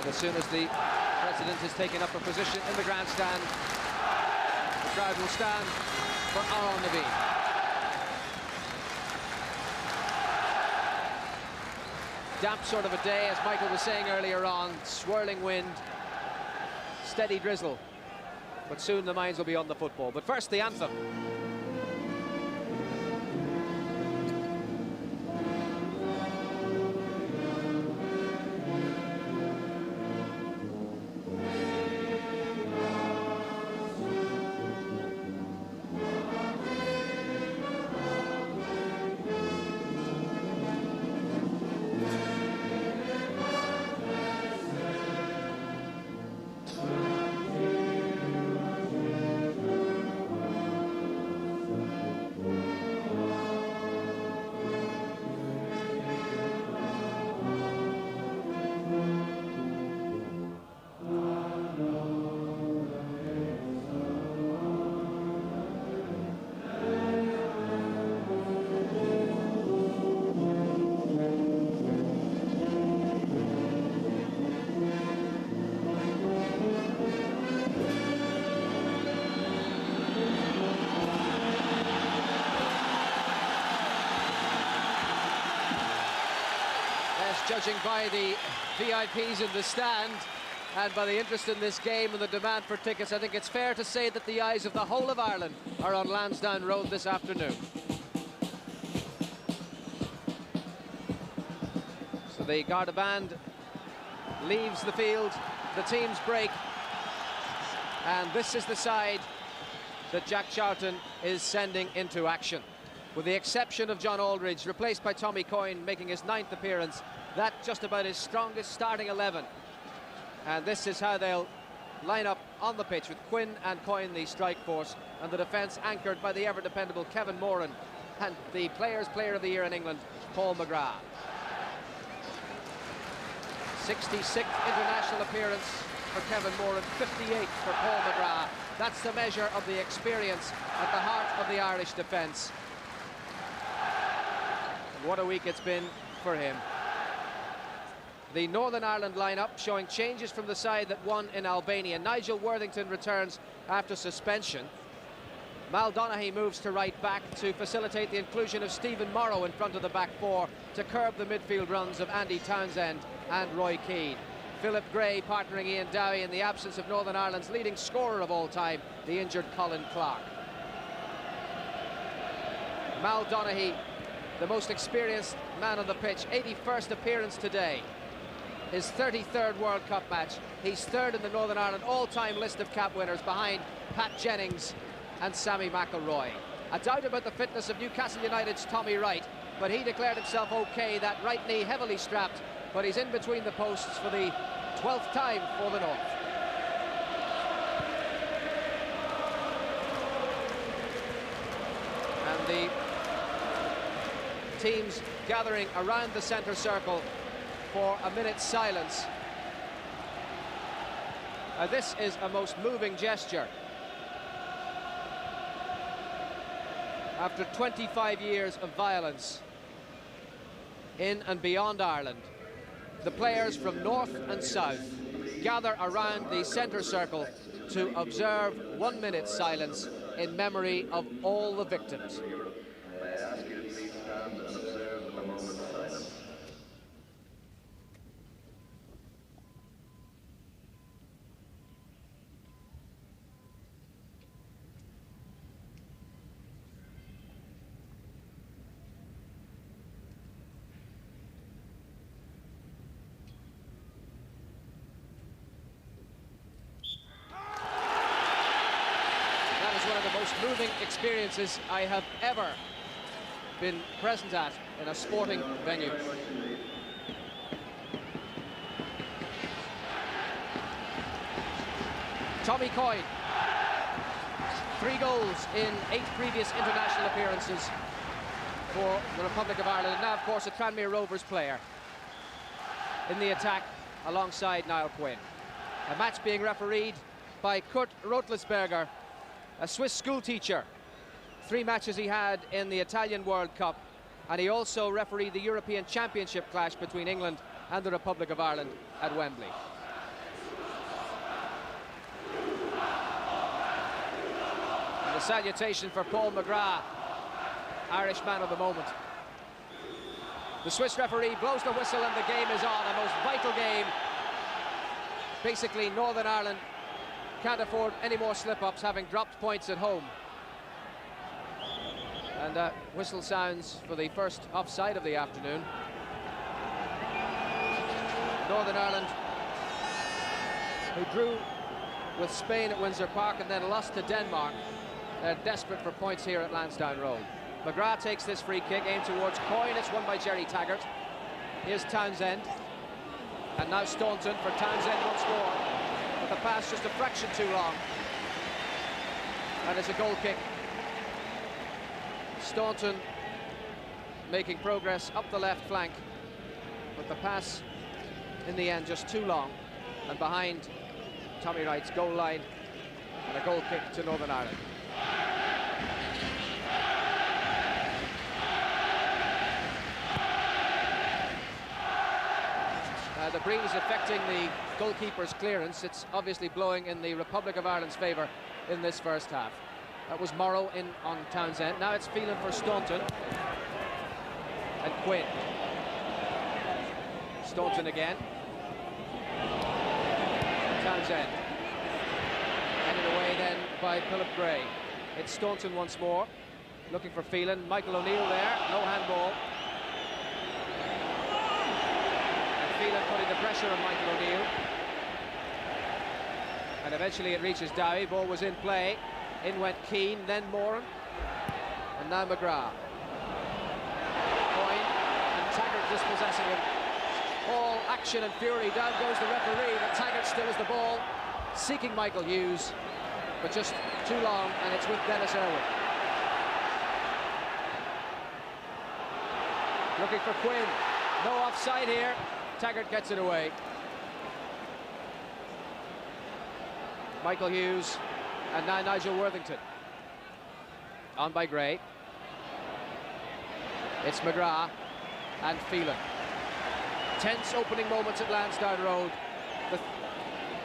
And as soon as the president is taken up a position in the grandstand, the crowd will stand for Aaron Levine. Damp sort of a day, as Michael was saying earlier on, swirling wind, steady drizzle, but soon the minds will be on the football. But first, the anthem. Judging by the VIPs in the stand and by the interest in this game and the demand for tickets, I think it's fair to say that the eyes of the whole of Ireland are on Lansdowne Road this afternoon. So the Garda band leaves the field, the teams break, and this is the side that Jack Charlton is sending into action. With the exception of John Aldridge, replaced by Tommy Coyne, making his 9th appearance, that's just about his strongest starting 11. And this is how they'll line up on the pitch, with Quinn and Coyne the strike force, and the defence anchored by the ever-dependable Kevin Moran and the Players' Player of the Year in England, Paul McGrath. 66th international appearance for Kevin Moran, 58th for Paul McGrath. That's the measure of the experience at the heart of the Irish defence. What a week it's been for him. The Northern Ireland lineup showing changes from the side that won in Albania. Nigel Worthington returns after suspension. Mal Donaghy moves to right back to facilitate the inclusion of Stephen Morrow in front of the back four to curb the midfield runs of Andy Townsend and Roy Keane. Philip Gray partnering Iain Dowie in the absence of Northern Ireland's leading scorer of all time, the injured Colin Clark. Mal Donaghy, the most experienced man on the pitch, 81st appearance today. His 33rd World Cup match. He's third in the Northern Ireland all-time list of cap winners, behind Pat Jennings and Sammy McIlroy. A doubt about the fitness of Newcastle United's Tommy Wright, but he declared himself okay, that right knee heavily strapped, but he's in between the posts for the 12th time for the North. And the teams gathering around the centre circle for a minute's silence. This is a most moving gesture. After 25 years of violence in and beyond Ireland, the players from north and south gather around the centre circle to observe 1 minute's silence in memory of all the victims. May I ask you to please stand and observe a moment's silence. Moving experiences I have ever been present at in a sporting venue. Tommy Coyne, 3 goals in 8 previous international appearances for the Republic of Ireland, and now of course a Tranmere Rovers player in the attack alongside Niall Quinn. A match being refereed by Kurt Röthlisberger, a Swiss schoolteacher. 3 matches he had in the Italian World Cup, and he also refereed the European Championship clash between England and the Republic of Ireland at Wembley. The salutation for Paul McGrath, Irish man of the moment. The Swiss referee blows the whistle and the game is on, a most vital game. Basically, Northern Ireland can't afford any more slip-ups, having dropped points at home. And whistle sounds for the first offside of the afternoon. Northern Ireland, who drew with Spain at Windsor Park and then lost to Denmark, they're desperate for points here at Lansdowne Road. McGrath takes this free kick, aimed towards Coyne. It's won by Gerry Taggart. Here's Townsend. And now Staunton for Townsend once more. But the pass just a fraction too long. And it's a goal kick. Staunton making progress up the left flank. But the pass, in the end, just too long. And behind Tommy Wright's goal line. And a goal kick to Northern Ireland. The breeze affecting the goalkeeper's clearance. It's obviously blowing in the Republic of Ireland's favour in this first half. That was Morrow in on Townsend. Now it's Phelan for Staunton. And Quinn. Staunton again. Townsend. Headed away then by Philip Gray. It's Staunton once more. Looking for Phelan. Michael O'Neill there. No handball. Phelan putting the pressure on Michael O'Neill. And eventually it reaches Dowie. Ball was in play. In went Keane, then Moran. And now McGrath. Coyne and Taggart dispossessing him. All action and fury. Down goes the referee, but Taggart still has the ball. Seeking Michael Hughes. But just too long, and it's with Denis Irwin. Looking for Quinn. No offside here. Taggart gets it away. Michael Hughes and now Nigel Worthington. On by Gray. It's McGrath and Phelan. Tense opening moments at Lansdowne Road. The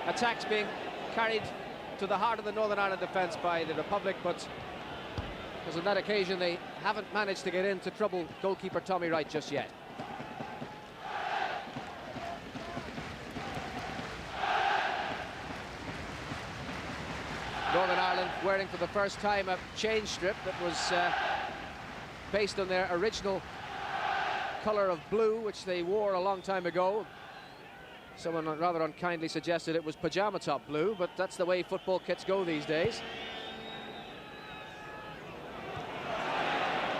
attacks being carried to the heart of the Northern Ireland defence by the Republic, but because on that occasion they haven't managed to get in to trouble goalkeeper Tommy Wright just yet. Northern Ireland wearing for the first time a change strip that was based on their original colour of blue, which they wore a long time ago. Someone rather unkindly suggested it was pyjama top blue, but that's the way football kits go these days.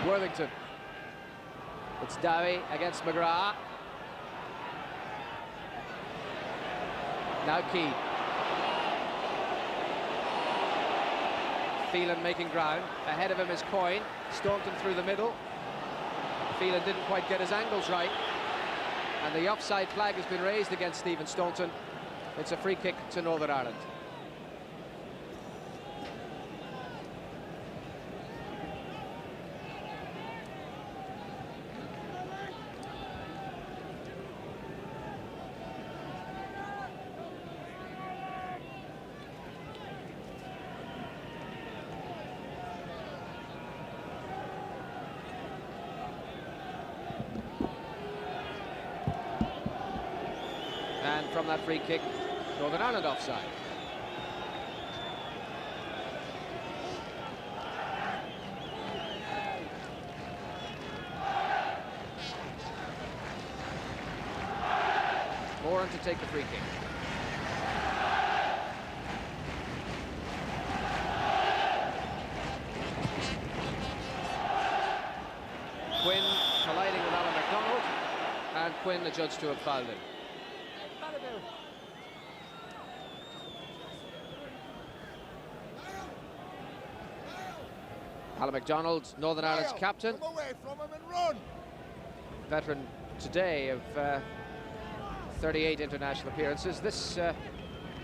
Worthington. It's Dowie against McGrath. Now Keane. Phelan making ground. Ahead of him is Coyne. Staunton through the middle. Phelan didn't quite get his angles right. And the offside flag has been raised against Stephen Staunton. It's a free kick to Northern Ireland. And from that free kick, Northern Ireland offside. Moran to take the free kick. Quinn colliding with Alan McDonald, and Quinn adjudged to have fouled him. Alan McDonald, Northern Ireland's captain. Come away from him and run. Veteran today of 38 international appearances. This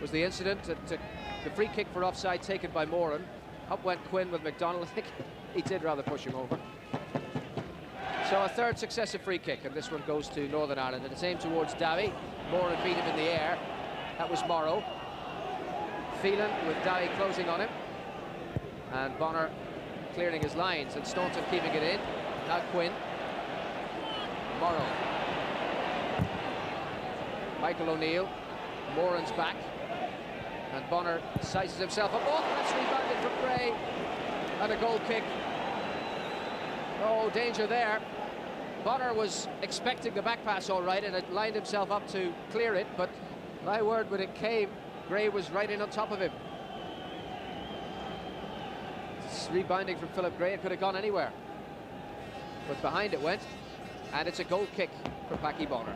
was the incident, the free kick for offside taken by Moran. Up went Quinn with McDonald. I think he did rather push him over. So a third successive free kick, and this one goes to Northern Ireland, and it's aimed towards Dowie. Moran beat him in the air. That was Morrow. Phelan with Dowie closing on him. And Bonner clearing his lines, and Staunton keeping it in. Now Quinn. Morrow. Michael O'Neill. Moran's back. And Bonner sizes himself up. Oh, that's rebounded from Gray. And a goal kick. Oh, danger there. Bonner was expecting the back pass all right and had lined himself up to clear it, but my word, when it came, Gray was right in on top of him. It's rebounding from Philip Gray. It could have gone anywhere. But behind it went, and it's a goal kick for Packie Bonner.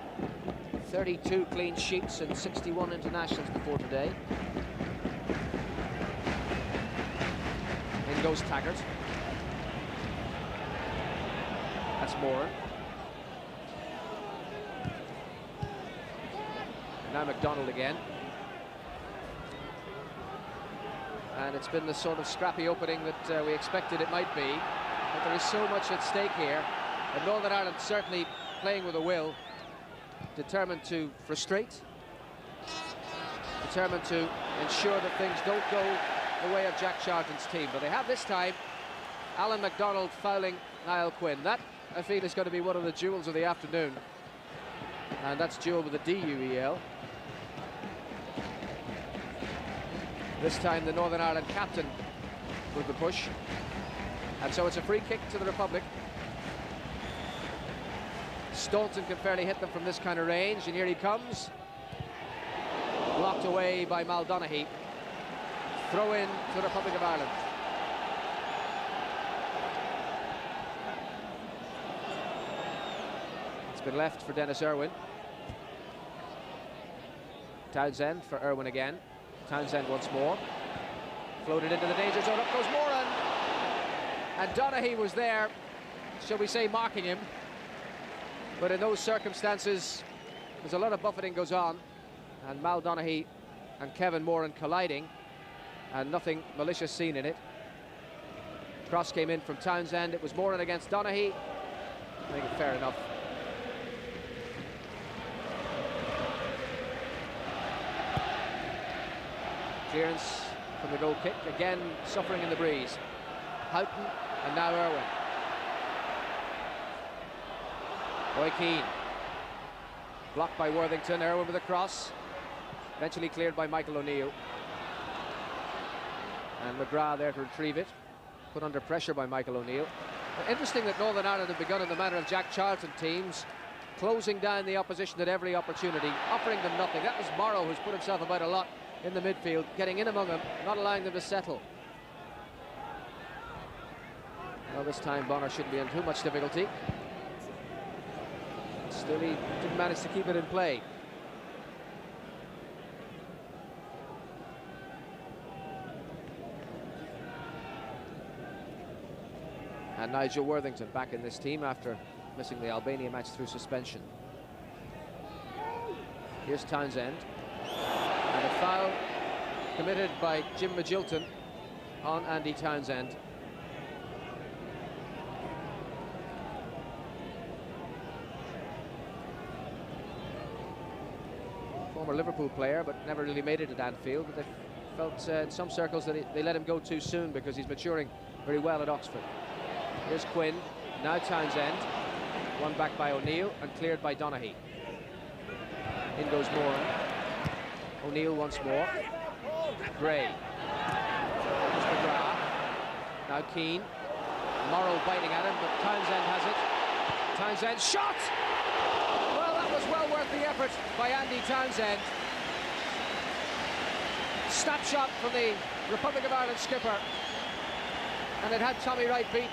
32 clean sheets and 61 internationals before today. In goes Taggart. That's Moran. Now McDonald again. And it's been the sort of scrappy opening that we expected it might be. But there is so much at stake here. And Northern Ireland certainly playing with a will. Determined to frustrate. Determined to ensure that things don't go the way of Jack Charlton's team. But they have this time Alan McDonald fouling Niall Quinn. That, I feel, is going to be one of the jewels of the afternoon. And that's duel with a D-U-E-L. This time the Northern Ireland captain with the push. And so it's a free kick to the Republic. Staunton can fairly hit them from this kind of range, and here he comes. Blocked away by Donaghy. Throw in to the Republic of Ireland. It's been left for Denis Irwin. Townsend for Irwin again. Townsend once more. Floated into the danger zone. Up goes Moran. And Donaghy was there, shall we say, marking him. But in those circumstances, there's a lot of buffeting goes on. And Donaghy and Kevin Moran colliding. And nothing malicious seen in it. Cross came in from Townsend. It was Moran against Donaghy. I think it's fair enough. Clearance from the goal kick, again suffering in the breeze. Houghton and now Irwin. Keane. Blocked by Worthington. Irwin with a cross. Eventually cleared by Michael O'Neill. And McGrath there to retrieve it. Put under pressure by Michael O'Neill. Interesting that Northern Ireland have begun in the manner of Jack Charlton teams, closing down the opposition at every opportunity, offering them nothing. That was Morrow, who's put himself about a lot in the midfield, getting in among them, not allowing them to settle. Well, this time Bonner shouldn't be in too much difficulty. Still, he didn't manage to keep it in play. And Nigel Worthington back in this team after missing the Albania match through suspension. Here's Townsend. And a foul committed by Jim Magilton on Andy Townsend. Former Liverpool player, but never really made it at Anfield. But they felt in some circles that they let him go too soon because he's maturing very well at Oxford. Here's Quinn, now Townsend. Won back by O'Neill and cleared by Donaghy. In goes Moran. O'Neill once more. Gray. Here's McGrath. Now Keane. Morrow biting at him, but Townsend has it. Townsend shot! Well, that was well worth the effort by Andy Townsend. Snapshot from the Republic of Ireland skipper. And it had Tommy Wright beaten.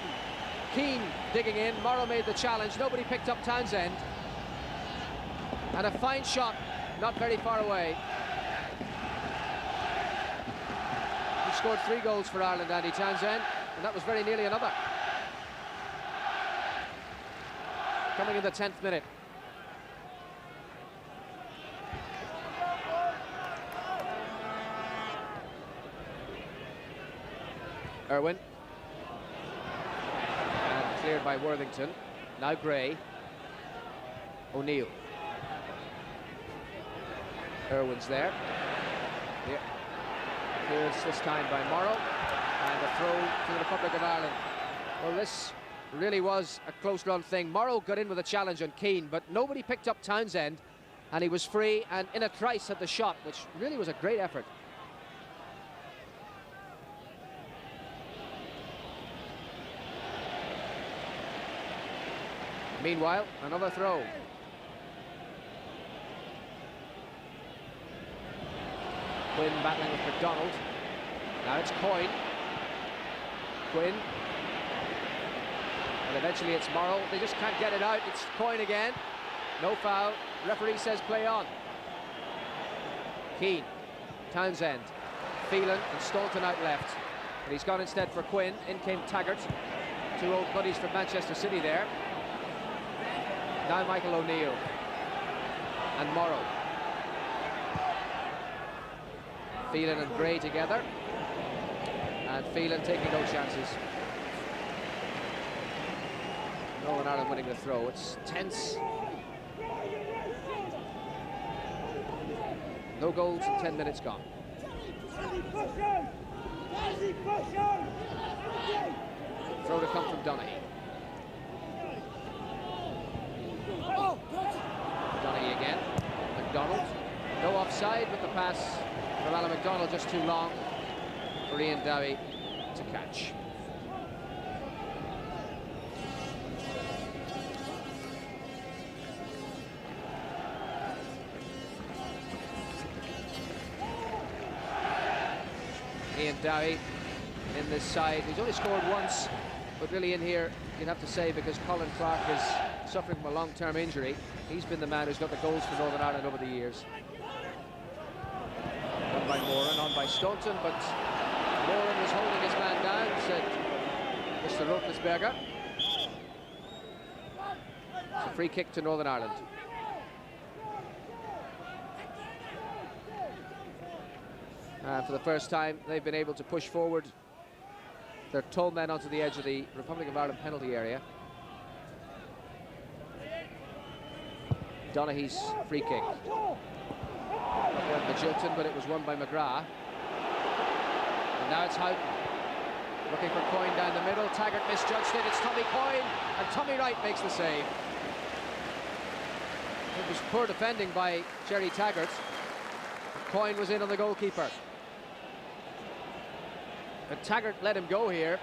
Keane digging in. Morrow made the challenge. Nobody picked up Townsend. And a fine shot, not very far away. He scored 3 goals for Ireland, Andy Townsend, and that was very nearly another. Coming in the 10th minute. Irwin. And cleared by Worthington. Now Gray. O'Neill. Irwin's there. Here's this time by Morrow. And a throw Republic of Ireland. Well, this really was a close-run thing. Morrow got in with a challenge on Keane, but nobody picked up Townsend, and he was free and in a trice at the shot, which really was a great effort. Meanwhile, another throw. Quinn battling with McDonald. Now it's Coyne. Quinn. And eventually it's Morrow. They just can't get it out. It's Coyne again. No foul. Referee says play on. Keane. Townsend. Phelan and Staunton out left. But he's gone instead for Quinn. In came Taggart. Two old buddies from Manchester City there. Now Michael O'Neill and Morrow. Phelan and Gray together, and Phelan taking no chances. Northern Ireland winning the throw. It's tense. No goals and 10 minutes gone. Throw to come from Donaghy. Donaghy again. McDonald. No offside, but the pass from Alan McDonald just too long for Iain Dowie to catch. Iain Dowie in this side. He's only scored once, but really in here, you'd have to say, because Colin Clark is suffering from a long-term injury. He's been the man who's got the goals for Northern Ireland over the years. Done by Moran, on by Staunton, but Moran was holding his man down, said Mr. Röthlisberger. It's a free kick to Northern Ireland. For the first time, they've been able to push forward their tall men onto the edge of the Republic of Ireland penalty area. Donaghy's free kick. Magilton, but it was won by McGrath. And now it's Houghton. Looking for Coyne down the middle. Taggart misjudged it. It's Tommy Coyne, and Tommy Wright makes the save. It was poor defending by Gerry Taggart. Coyne was in on the goalkeeper. But Taggart let him go here.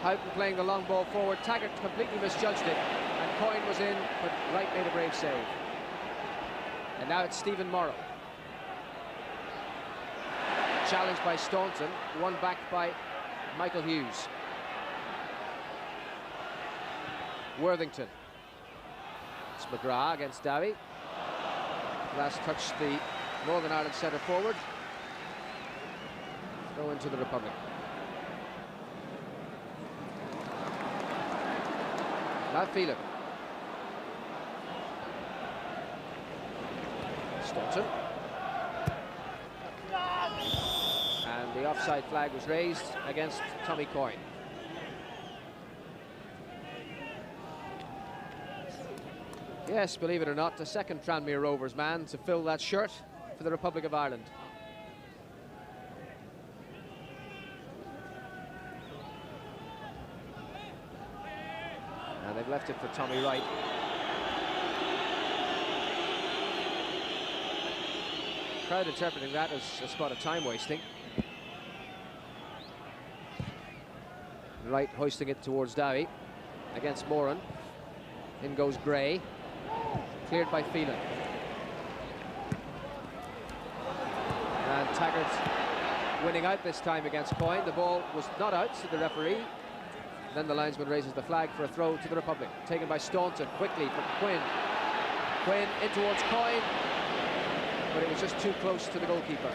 Houghton playing the long ball forward. Taggart completely misjudged it, and Coyne was in, but Wright made a brave save. And now it's Stephen Morrow. Challenged by Staunton, won back by Michael Hughes. Worthington. It's McGrath against Dowie. Last touch the Northern Ireland centre forward. Throw into the Republic. Now Phelan. Staunton. And the offside flag was raised against Tommy Coyne. Yes, believe it or not, the second Tranmere Rovers man to fill that shirt for the Republic of Ireland. And they've left it for Tommy Wright. Crowd interpreting that as a spot of time wasting. Wright hoisting it towards Dowie against Moran. In goes Gray. Cleared by Phelan. And Taggart winning out this time against Coyne. The ball was not out to the referee. Then the linesman raises the flag for a throw to the Republic. Taken by Staunton quickly for Quinn. Quinn in towards Coyne, but it was just too close to the goalkeeper.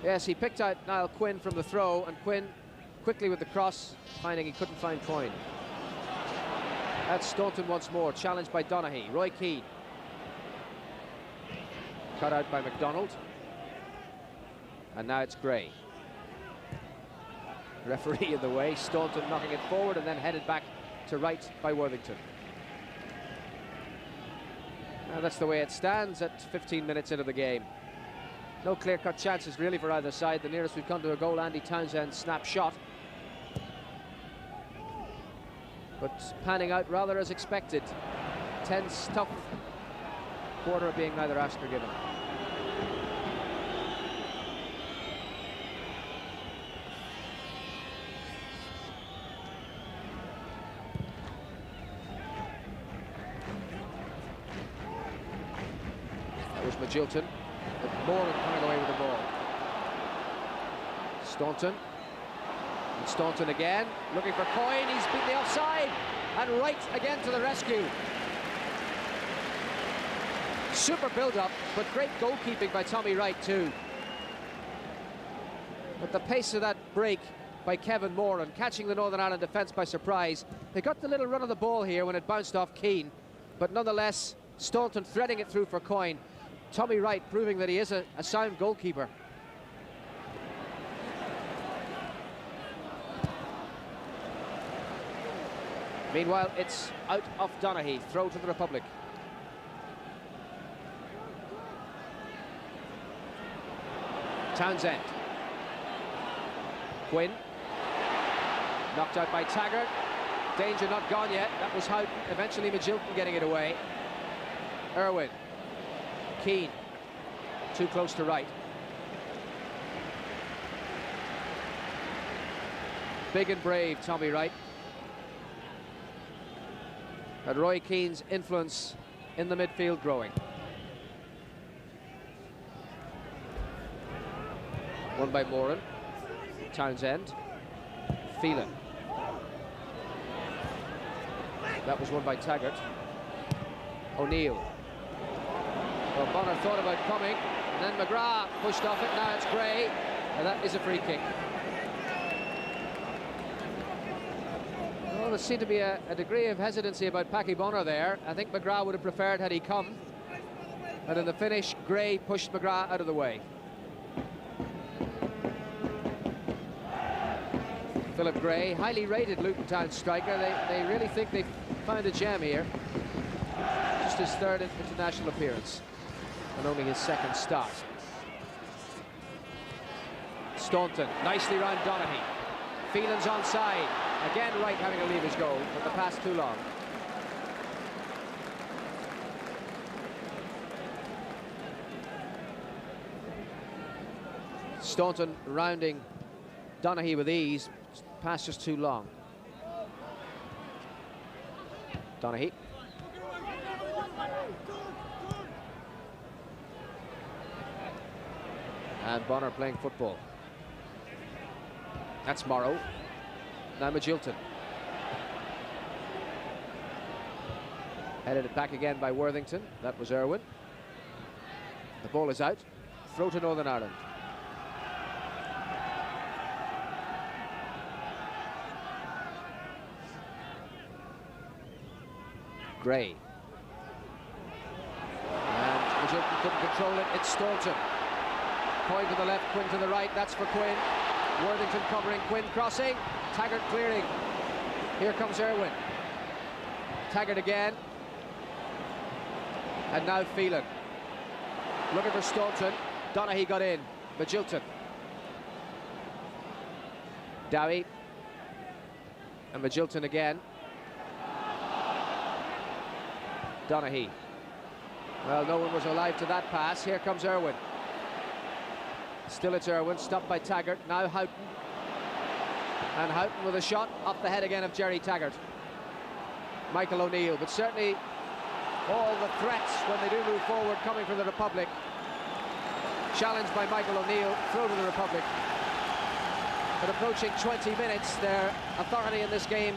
Yes, he picked out Niall Quinn from the throw, and Quinn quickly with the cross, finding he couldn't find Coyne. That's Staunton once more, challenged by Donaghy. Roy Keane. Cut out by McDonald. And now it's Gray. Referee in the way, Staunton knocking it forward and then headed back to Wright by Worthington. And that's the way it stands at 15 minutes into the game. No clear-cut chances really for either side. The nearest we've come to a goal, Andy Townsend's snap shot. But panning out rather as expected. Tense, tough quarter being neither asked or given. That was Magilton. But Moran coming away with the ball. Staunton. And Staunton again, looking for Coyne. He's beaten the offside. And Wright again to the rescue. Super build-up, but great goalkeeping by Tommy Wright too. But the pace of that break by Kevin Moran, catching the Northern Ireland defence by surprise. They got the little run of the ball here when it bounced off Keane, but nonetheless, Staunton threading it through for Coyne. Tommy Wright proving that he is a sound goalkeeper. Meanwhile, it's out of Donaghy, throw to the Republic. Townsend. Quinn. Knocked out by Taggart. Danger not gone yet. That was Houghton. Eventually Magilton getting it away. Irwin. Keane. Too close to Wright. Big and brave, Tommy Wright. And Roy Keane's influence in the midfield growing. Won by Moran. Townsend. Phelan. That was won by Taggart. O'Neill. Well, Bonner thought about coming, and then McGrath pushed off it. Now it's Gray, and that is a free kick. Well, there seemed to be a degree of hesitancy about Packie Bonner there. I think McGrath would have preferred had he come. And in the finish, Gray pushed McGrath out of the way. Philip Gray, highly rated Luton Town striker. They really think they've found a gem here. Just his third international appearance and only his second start. Staunton, nicely round Donaghy. Phelan's onside. Again, Wright having to leave his goal, but the pass too long. Staunton rounding Donaghy with ease. Pass just too long. Donaghy. And Bonner playing football. That's Morrow. Now Magilton. Headed it back again by Worthington. That was Irwin. The ball is out. Throw to Northern Ireland. Gray. And Magilton couldn't control it. It's Staunton. Coyne to the left, Quinn to the right. That's for Quinn. Worthington covering, Quinn crossing. Taggart clearing. Here comes Irwin. Taggart again. And now Phelan. Looking for Staunton. Donaghy got in. Magilton. Dowie. And Magilton again. Donaghy. Well, no one was alive to that pass. Here comes Irwin. Still it's Irwin, stopped by Taggart. Now Houghton. And Houghton with a shot off the head again of Gerry Taggart. Michael O'Neill, but certainly all the threats when they do move forward coming from the Republic. Challenged by Michael O'Neill, throw to the Republic. But approaching 20 minutes, their authority in this game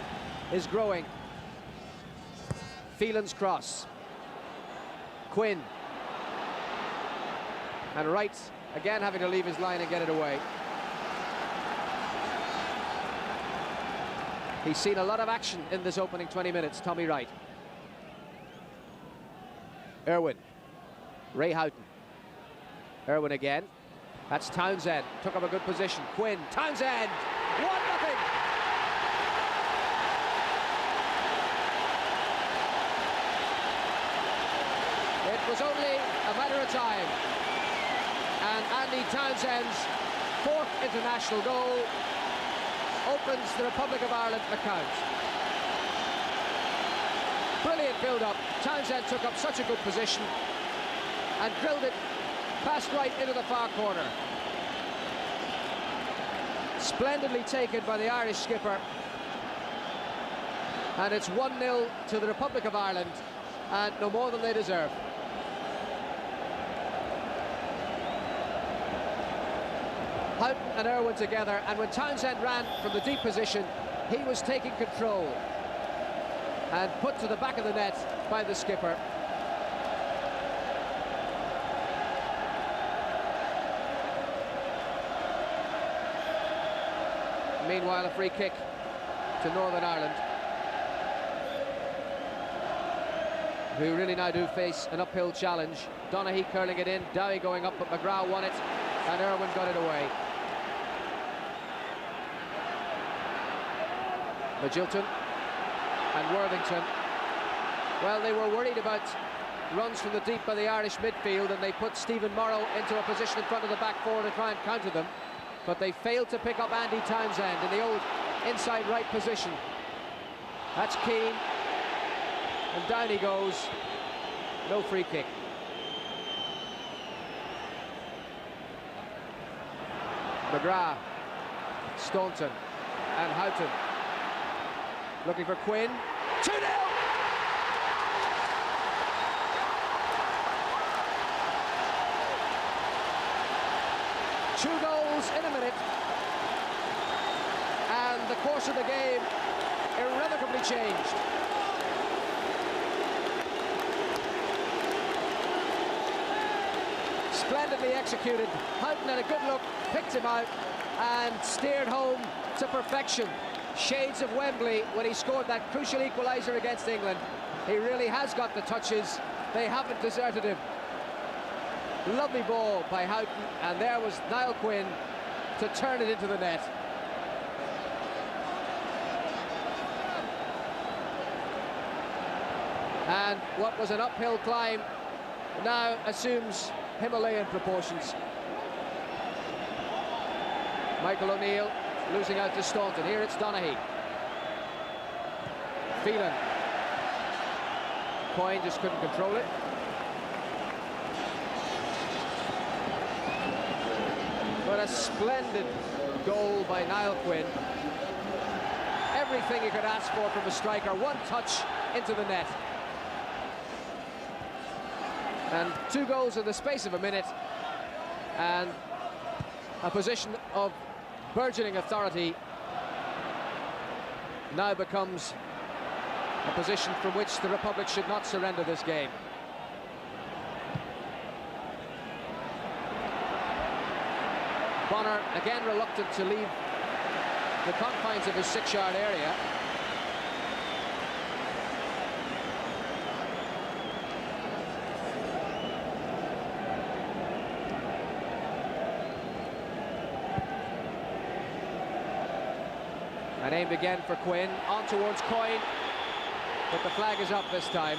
is growing. Phelan's cross. Quinn. And Wright again having to leave his line and get it away. He's seen a lot of action in this opening 20 minutes, Tommy Wright. Irwin. Ray Houghton. Irwin again. That's Townsend. Took up a good position. Quinn. Townsend! 1-0! was only a matter of time. And Andy Townsend's 4th international goal opens the Republic of Ireland account. Brilliant build-up. Townsend took up such a good position and drilled it past Wright into the far corner. Splendidly taken by the Irish skipper. And it's 1-0 to the Republic of Ireland, and no more than they deserve. Houghton and Irwin together, and when Townsend ran from the deep position, he was taking control and put to the back of the net by the skipper. Meanwhile, a free kick to Northern Ireland, who really now do face an uphill challenge. Donaghy curling it in, Dowie going up, but McGrath won it, and Irwin got it away. Magilton and Worthington. Well, they were worried about runs from the deep by the Irish midfield, and they put Stephen Morrow into a position in front of the back four to try and counter them, but they failed to pick up Andy Townsend in the old inside right position. That's Keane, and down he goes. No free kick. McGrath, Staunton and Houghton looking for Quinn. 2-0! Two goals in a minute, and the course of the game irrevocably changed. Splendidly executed. Houghton had a good look, picked him out and steered home to perfection. Shades of Wembley when he scored that crucial equaliser against England. He really has got the touches. They haven't deserted him. Lovely ball by Houghton, and there was Niall Quinn to turn it into the net. And what was an uphill climb now assumes Himalayan proportions. Michael O'Neill losing out to Staunton. Here it's Donaghy. Phelan. Coyne just couldn't control it. But a splendid goal by Niall Quinn. Everything you could ask for from a striker. One touch into the net. And two goals in the space of a minute. And a position of burgeoning authority now becomes a position from which the Republic should not surrender this game. Bonner again reluctant to leave the confines of his 6-yard area. And aimed again for Quinn, on towards Coyne, but the flag is up this time.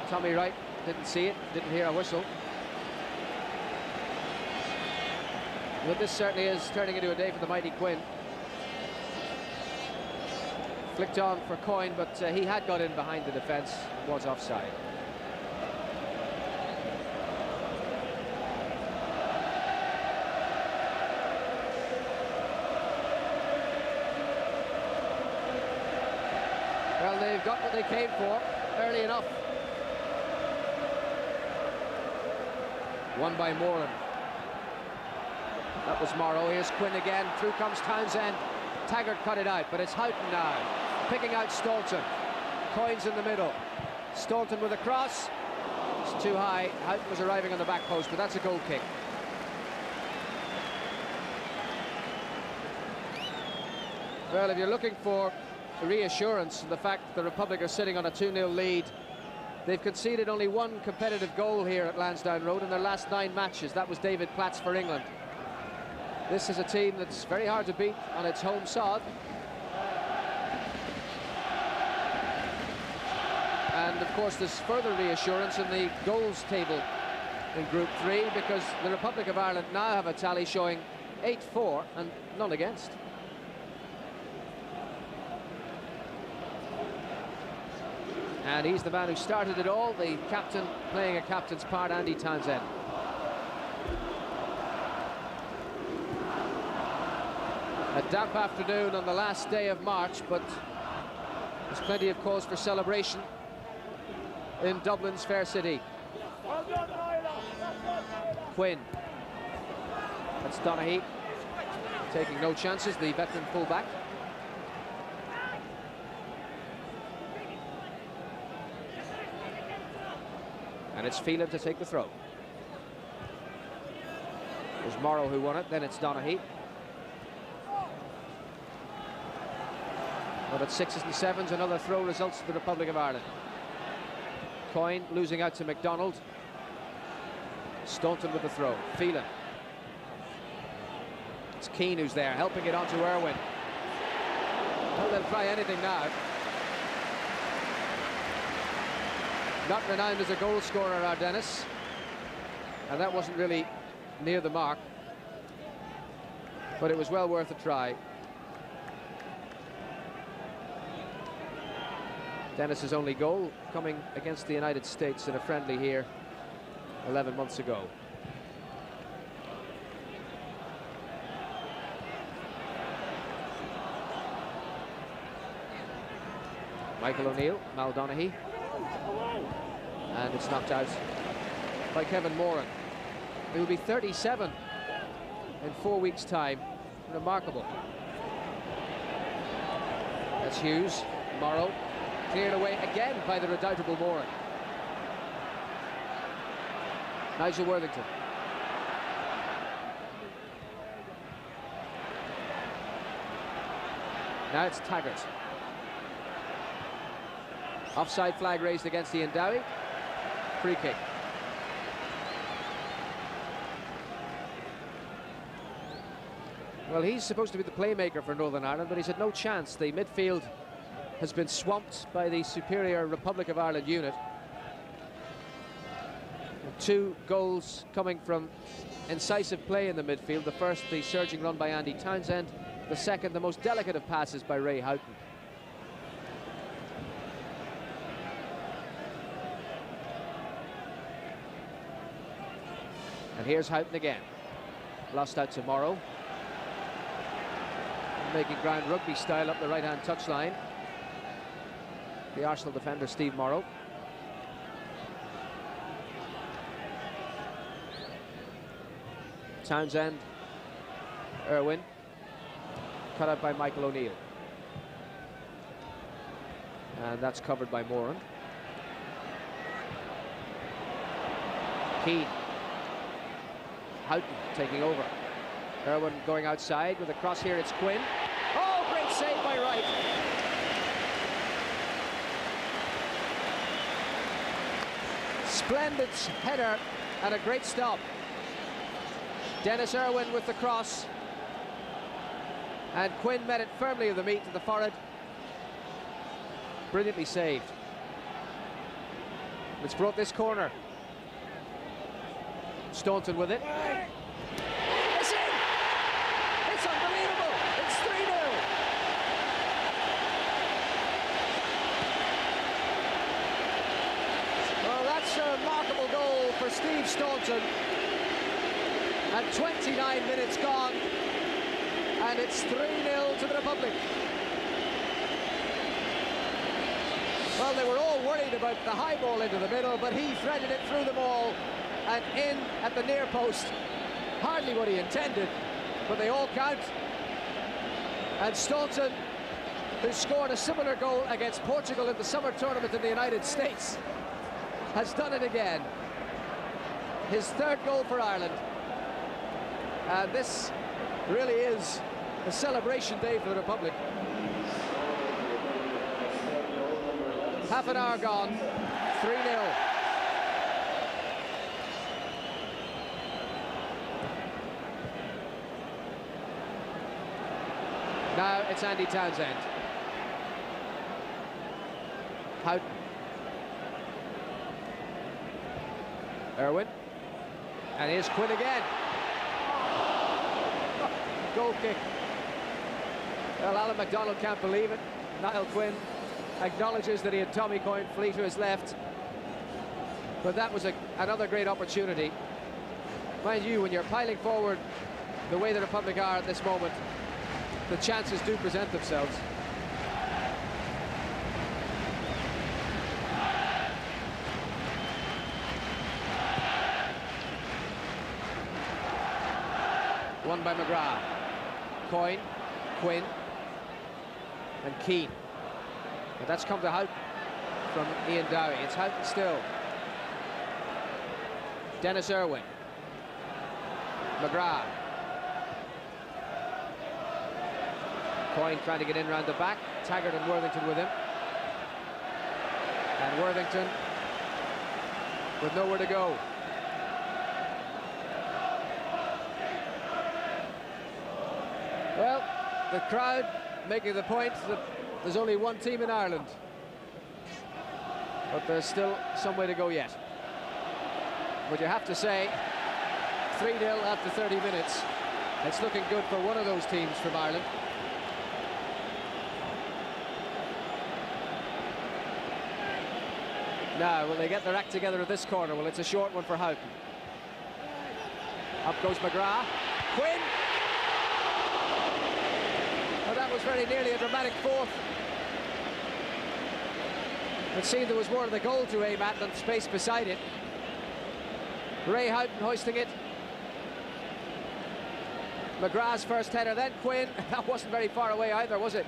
Tommy Wright didn't see it, didn't hear a whistle. But this certainly is turning into a day for the mighty Quinn. Flicked on for Coyne, but he had got in behind the defence, was offside. Well, they've got what they came for early enough. Won by Moran. That was Morrow. Here's Quinn again. Through comes Townsend. Taggart cut it out, but it's Houghton now, picking out Staunton. Coyne's in the middle. Staunton with a cross. It's too high. Houghton was arriving on the back post, but that's a goal kick. Well, if you're looking for reassurance in the fact that the Republic are sitting on a 2-0 lead, they've conceded only one competitive goal here at Lansdowne Road in their last 9 matches. That was David Platt's for England. This is a team that's very hard to beat on its home sod. And And of course there's further reassurance in the goals table in Group 3, because the Republic of Ireland now have a tally showing 8-4 and none against. And he's the man who started it all, the captain playing a captain's part, Andy Townsend. A damp afternoon on the last day of March, but there's plenty of cause for celebration in Dublin's fair city. Quinn. That's Donaghy, taking no chances, the veteran fullback. And it's Phelan to take the throw. There's Morrow who won it, then it's Donaghy. But at 6s and 7s, another throw results to the Republic of Ireland. Coyne losing out to McDonald. Staunton with the throw. Phelan. It's Keane who's there, helping it on to Irwin. Well, they'll try anything now. Not renowned as a goal scorer, our Denis. And that wasn't really near the mark. But it was well worth a try. Denis's only goal coming against the United States in a friendly here 11 months ago. Michael O'Neill, Mal Donaghy. And it's knocked out by Kevin Moran. He will be 37 in 4 weeks' time. Remarkable. That's Hughes. Morrow cleared away again by the redoubtable Moran. Nigel Worthington. Now it's Taggart. Offside flag raised against Iain Dowie. Free kick. Well, he's supposed to be the playmaker for Northern Ireland, but he's had no chance. The midfield has been swamped by the superior Republic of Ireland unit. And 2 goals coming from incisive play in the midfield. The first, the surging run by Andy Townsend. The second, the most delicate of passes by Ray Houghton. And here's Houghton again. Lost out to Morrow. Making ground rugby style up the right-hand touchline. The Arsenal defender, Steve Morrow. Townsend. Irwin. Cut out by Michael O'Neill. And that's covered by Moran. Keane. Houghton taking over. Irwin going outside with a cross here. It's Quinn. Oh, great save by Wright. Splendid header and a great stop. Denis Irwin with the cross. And Quinn met it firmly with the meat to the forehead. Brilliantly saved. It's brought this corner. Staunton with it. It's in! It's unbelievable! It's 3-0! Well, that's a remarkable goal for Steve Staunton. And 29 minutes gone. And it's 3-0 to the Republic. Well, they were all worried about the high ball into the middle, but he threaded it through them all and in at the near post. Hardly what he intended, but they all count. And Staunton, who scored a similar goal against Portugal in the summer tournament in the United States, has done it again. His 3rd goal for Ireland. And this really is a celebration day for the Republic. Half an hour gone, 3-0. Now it's Andy Townsend. Houghton. Irwin. And here's Quinn again. Goal kick. Well, Alan McDonald can't believe it. Niall Quinn acknowledges that he had Tommy Coyne flee to his left. But that was another great opportunity. Mind you, when you're piling forward the way the Republic are at this moment, the chances do present themselves. Won by McGrath. Coyne, Quinn, and Keane. But that's come to Houghton from Iain Dowie. It's Houghton still. Denis Irwin. McGrath. Coyne trying to get in round the back. Taggart and Worthington with him. And Worthington with nowhere to go. Well, the crowd making the point that there's only one team in Ireland. But there's still some way to go yet. But you have to say, 3-0 after 30 minutes. It's looking good for one of those teams from Ireland. Now, will they get their act together at this corner? Well, it's a short one for Houghton. Up goes McGrath. Quinn! Well, that was very nearly a dramatic fourth. It seemed there was more of the goal to aim at than space beside it. Ray Houghton hoisting it. McGrath's first header, then Quinn. That wasn't very far away either, was it?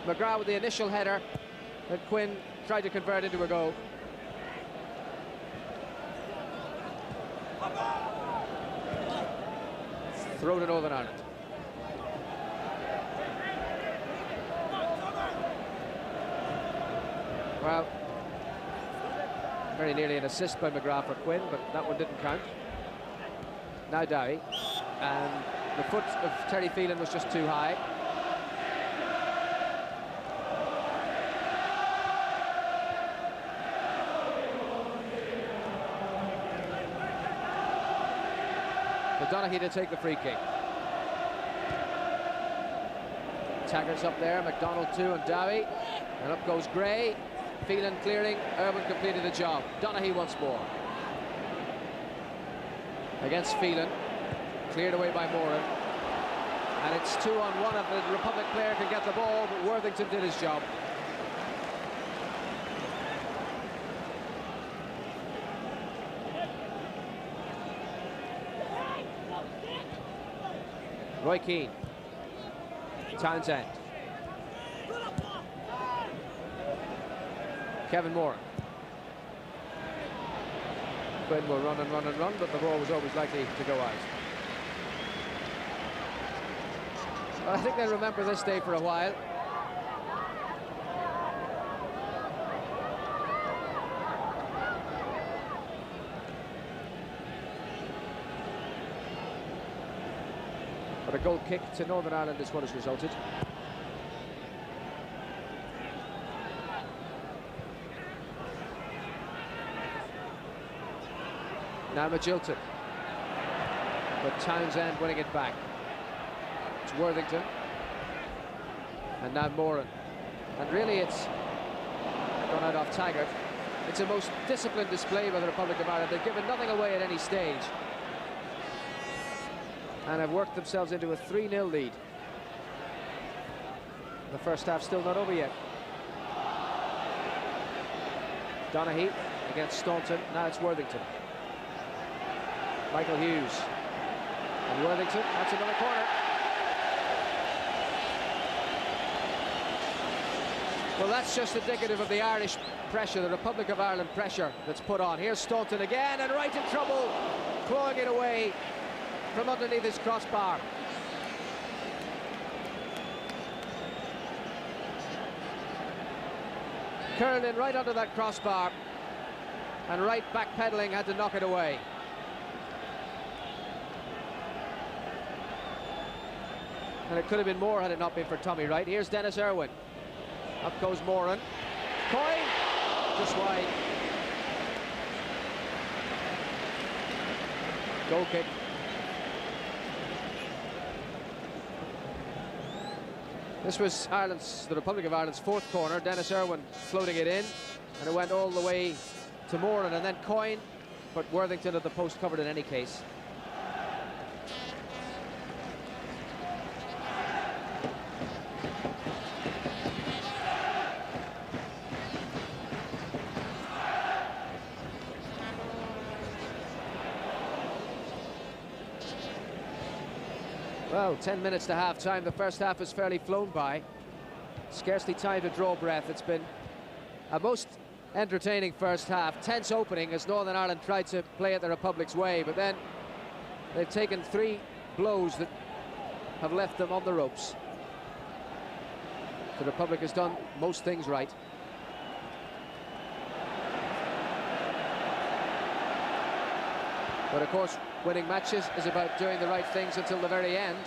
McGrath with the initial header, and Quinn tried to convert into a goal. Throw to Northern Ireland. Well, very nearly an assist by McGrath for Quinn, but that one didn't count. Now Dowie, and the foot of Terry Phelan was just too high. For Donaghy to take the free kick. Taggart's up there, McDonald too, and Dowie, and up goes Gray. Phelan clearing, Irwin completed the job. Donaghy once more. Against Phelan, cleared away by Moran. And it's 2-on-1 if the Republic player can get the ball, but Worthington did his job. Roy Keane. Townsend. Kevin Moran. Quinn will run and run and run, but the ball was always likely to go out. Well, I think they'll remember this day for a while. But a goal kick to Northern Ireland is what has resulted. Now Magilton, but Townsend winning it back. It's Worthington, and now Moran. And really it's gone out off Taggart. It's a most disciplined display by the Republic of Ireland. They've given nothing away at any stage, and have worked themselves into a 3-0 lead. The first half still not over yet. Donaghy against Staunton, now it's Worthington. Michael Hughes and Worthington, that's another corner. Well, that's just indicative of the Irish pressure, the Republic of Ireland pressure that's put on. Here's Staunton again, and Wright in trouble, clawing it away from underneath his crossbar. Curled in right under that crossbar, and Wright backpedaling had to knock it away. And it could have been more had it not been for Tommy Wright. Here's Denis Irwin. Up goes Moran. Coyne, just wide. Goal kick. This was the Republic of Ireland's fourth corner. Denis Irwin floating it in, and it went all the way to Moran, and then Coyne, but Worthington at the post covered in any case. Well, 10 minutes to half-time. The first half has fairly flown by. Scarcely time to draw breath. It's been a most entertaining first half. Tense opening as Northern Ireland tried to play it the Republic's way, but then they've taken 3 blows that have left them on the ropes. The Republic has done most things right. But of course, winning matches is about doing the right things until the very end.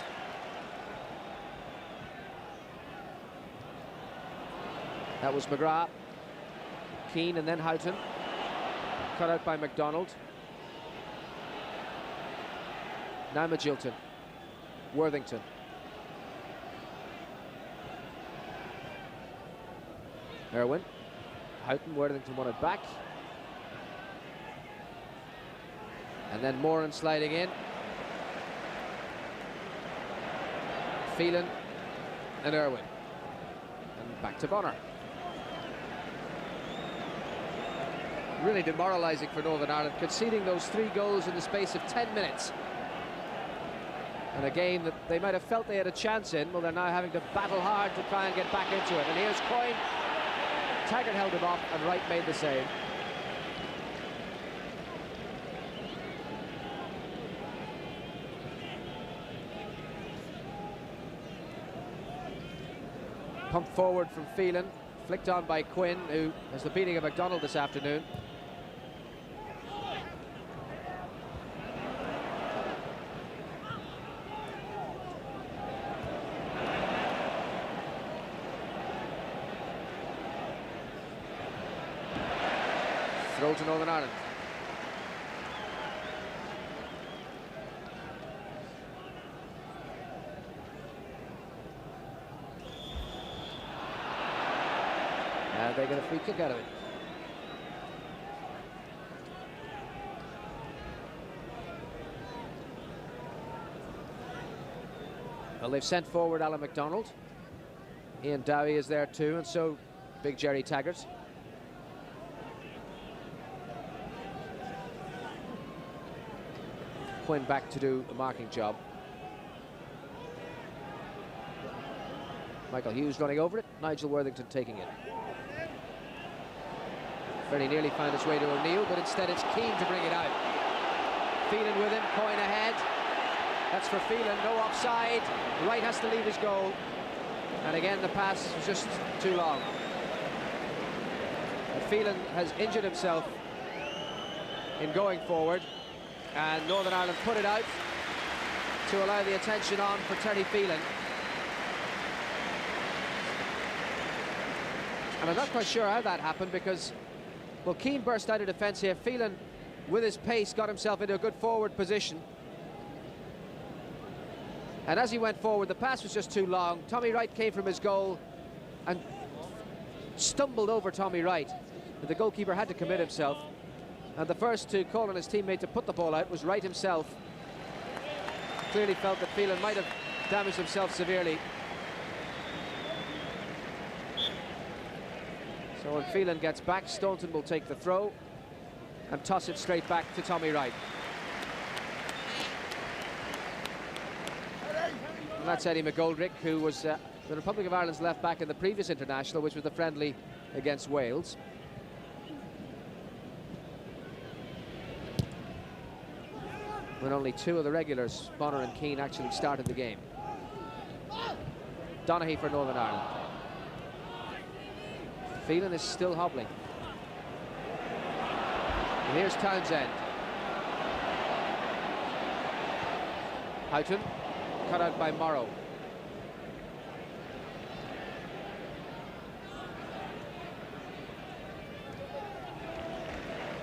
That was McGrath, Keane, and then Houghton. Cut out by McDonald. Now Magilton, Worthington. Irwin, Houghton, Worthington won it back. And then Moran sliding in. Phelan and Irwin. And back to Bonner. Really demoralising for Northern Ireland, conceding those 3 goals in the space of 10 minutes. And a game that they might have felt they had a chance in, well, they're now having to battle hard to try and get back into it. And here's Coyne. Taggart held him off, and Wright made the save. Pumped forward from Phelan, flicked on by Quinn, who has the beating of McDonald this afternoon. Throw to Northern Ireland. They get a free kick out of it. Well, they've sent forward Alan McDonald. Iain Dowie is there too, and so big Gerry Taggart. Quinn back to do the marking job. Michael Hughes running over it, Nigel Worthington taking it. Very nearly found its way to O'Neill, but instead it's Keane to bring it out. Phelan with him, Coyne ahead. That's for Phelan, no offside. Wright has to leave his goal. And again, the pass was just too long. But Phelan has injured himself in going forward, and Northern Ireland put it out to allow the attention on for Terry Phelan. And I'm not quite sure how that happened, because, well, Keane burst out of defence here. Phelan, with his pace, got himself into a good forward position. And as he went forward, the pass was just too long. Tommy Wright came from his goal and stumbled over Tommy Wright. But the goalkeeper had to commit himself. And the first to call on his teammate to put the ball out was Wright himself. Clearly felt that Phelan might have damaged himself severely. So when Phelan gets back, Staunton will take the throw and toss it straight back to Tommy Wright. And that's Eddie McGoldrick, who was the Republic of Ireland's left back in the previous international, which was the friendly against Wales. When only 2 of the regulars, Bonner and Keane, actually started the game. Donaghy for Northern Ireland. Phelan is still hobbling. And here's Townsend. Houghton, cut out by Morrow.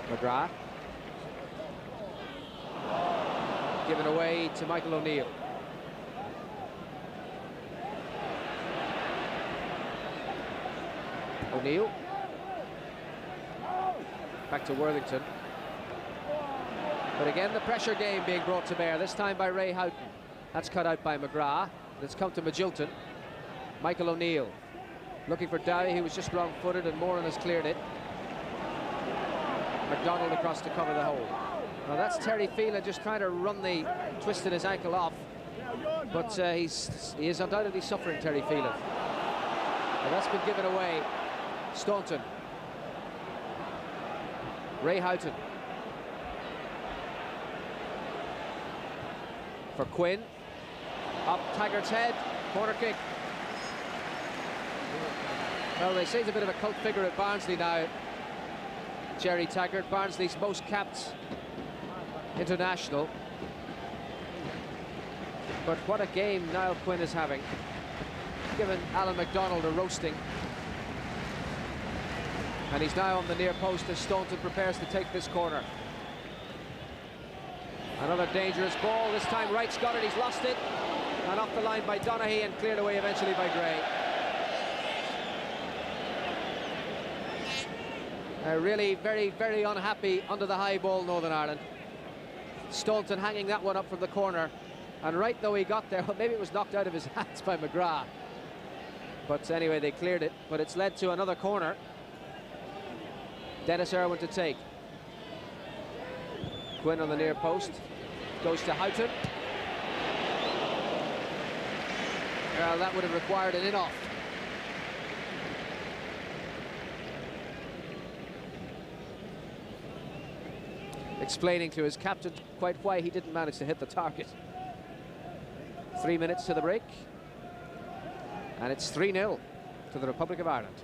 McGrath. given away to Michael O'Neill. O'Neill. Back to Worthington. But again, the pressure game being brought to bear, this time by Ray Houghton. That's cut out by McGrath. It's come to Magilton. Michael O'Neill looking for Dowie, who was just wrong-footed, and Moran has cleared it. McDonald across to cover the hole. Now that's Terry Phelan just trying to run the twisted his ankle off, but he is undoubtedly suffering, Terry Phelan. And that's been given away. Staunton. Ray Houghton. For Quinn. Up Taggart's head. Corner kick. Well, they say he's a bit of a cult figure at Barnsley now. Gerry Taggart, Barnsley's most capped international. But what a game Niall Quinn is having. Given Alan McDonald a roasting. And he's now on the near post as Staunton prepares to take this corner. Another dangerous ball. This time Wright's got it, he's lost it. And off the line by Donaghy and cleared away eventually by Gray. Really very, very unhappy under the high ball, Northern Ireland. Staunton hanging that one up from the corner. And right though he got there, well, maybe it was knocked out of his hands by McGrath. But anyway, they cleared it. But it's led to another corner. Denis Irwin to take. Quinn on the near post. Goes to Houghton. Well, that would have required an in-off. Explaining to his captain quite why he didn't manage to hit the target. 3 minutes to the break. And it's 3-0 to the Republic of Ireland.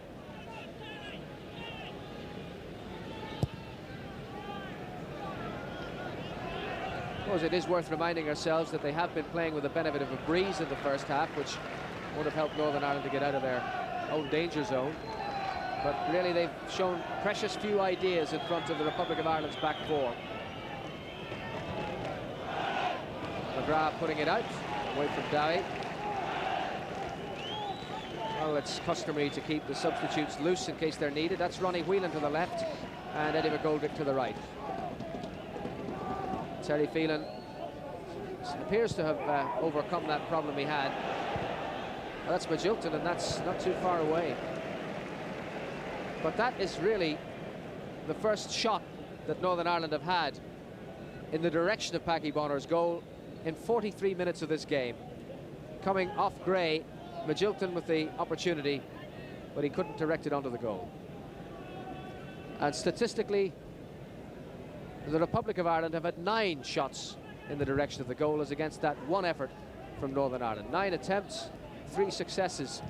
I suppose it is worth reminding ourselves that they have been playing with the benefit of a breeze in the first half, which would have helped Northern Ireland to get out of their own danger zone. But really they've shown precious few ideas in front of the Republic of Ireland's back four. McGrath putting it out, away from Dowie. Well, it's customary to keep the substitutes loose in case they're needed. That's Ronnie Whelan to the left and Eddie McGoldrick to the right. Terry Phelan appears to have overcome that problem he had. Well, that's Magilton, and that's not too far away. But that is really the first shot that Northern Ireland have had in the direction of Packie Bonner's goal in 43 minutes of this game. Coming off Gray, Magilton with the opportunity, but he couldn't direct it onto the goal. And statistically, the Republic of Ireland have had 9 shots in the direction of the goal as against that one effort from Northern Ireland. 9 attempts, 3 successes.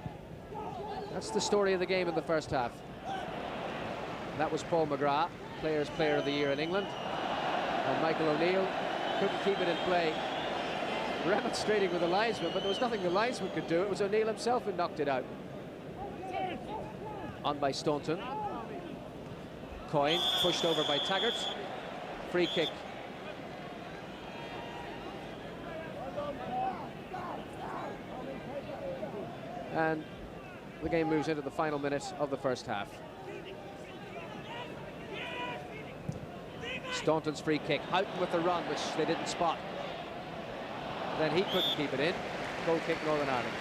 That's the story of the game in the first half. That was Paul McGrath, Players' Player of the Year in England. And Michael O'Neill couldn't keep it in play, remonstrating with the linesman, but there was nothing the linesman could do. It was O'Neill himself who knocked it out. On by Staunton. Coyne pushed over by Taggart. Free kick. And the game moves into the final minute of the first half. Staunton's free kick. Houghton with the run, which they didn't spot. Then he couldn't keep it in. Goal kick, Northern Ireland.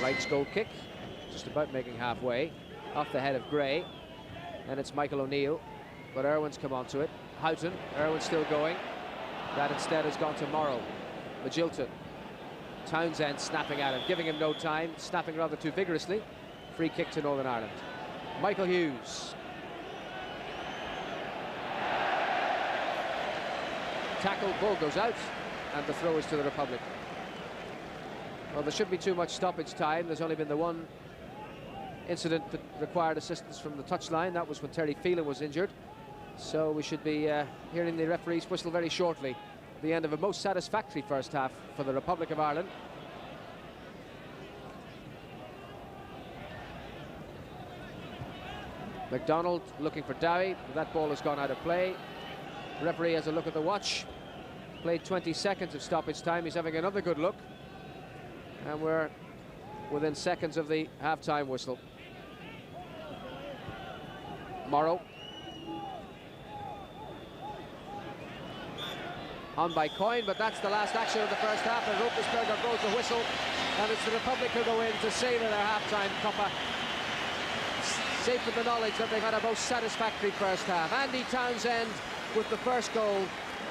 Wright's goal kick, just about making halfway, off the head of Gray. And it's Michael O'Neill, but Irwin's come onto it. Houghton, Irwin still going. That instead has gone to Morrow. Magilton. Townsend snapping at him, giving him no time, snapping rather too vigorously. Free kick to Northern Ireland. Michael Hughes. Tackle, ball goes out, and the throw is to the Republic. Well, there shouldn't be too much stoppage time. There's only been the one incident that required assistance from the touchline. That was when Terry Phelan was injured. So we should be hearing the referee's whistle very shortly. The end of a most satisfactory first half for the Republic of Ireland. McDonald looking for Dowie. That ball has gone out of play. The referee has a look at the watch. Played 20 seconds of stoppage time. He's having another good look. And we're within seconds of the half-time whistle. Morrow. On by Coyne, but that's the last action of the first half, and Röthlisberger blows the whistle, and it's the Republic who go in to savour their half-time cuppa. Safe with the knowledge that they've had a most satisfactory first half. Andy Townsend with the first goal,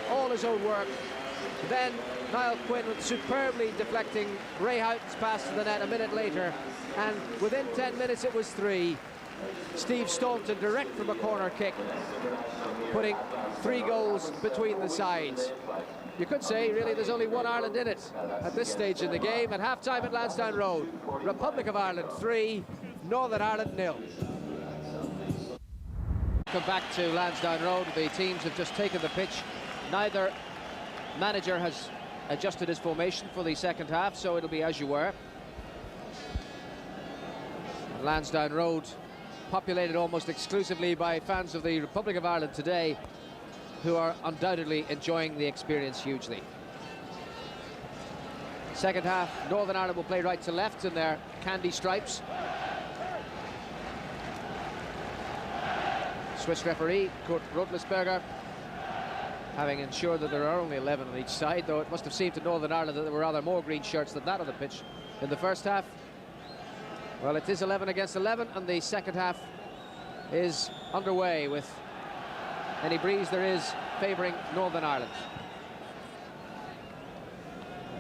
all his own work. Then Niall Quinn superbly deflecting Ray Houghton's pass to the net a minute later, and within 10 minutes it was 3. Steve Staunton direct from a corner kick, putting 3 goals between the sides. You could say, really, there's only one Ireland in it at this stage in the game. At half-time at Lansdowne Road, Republic of Ireland 3, Northern Ireland 0. Come back to Lansdowne Road. The teams have just taken the pitch. Neither manager has adjusted his formation for the second half, so it'll be as you were. Lansdowne Road populated almost exclusively by fans of the Republic of Ireland today, who are undoubtedly enjoying the experience hugely. Second half, Northern Ireland will play right to left in their candy stripes. Swiss referee Kurt Röthlisberger, having ensured that there are only 11 on each side, though it must have seemed to Northern Ireland that there were rather more green shirts than that on the pitch in the first half. Well, it is 11 against 11, and the second half is underway with any breeze there is favouring Northern Ireland.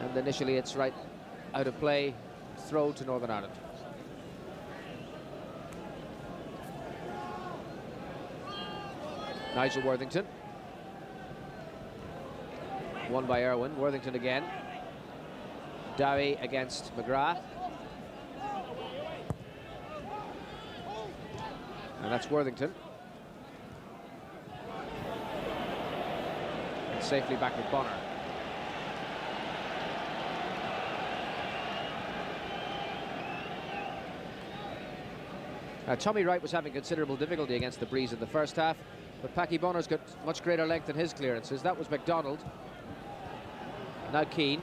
And initially it's right out of play, throw to Northern Ireland. Nigel Worthington. Won by Irwin. Worthington again. Dowie against McGrath. And that's Worthington. And safely back with Bonner. Tommy Wright was having considerable difficulty against the breeze in the first half, but Packie Bonner's got much greater length in his clearances. That was McDonald. Now Keane.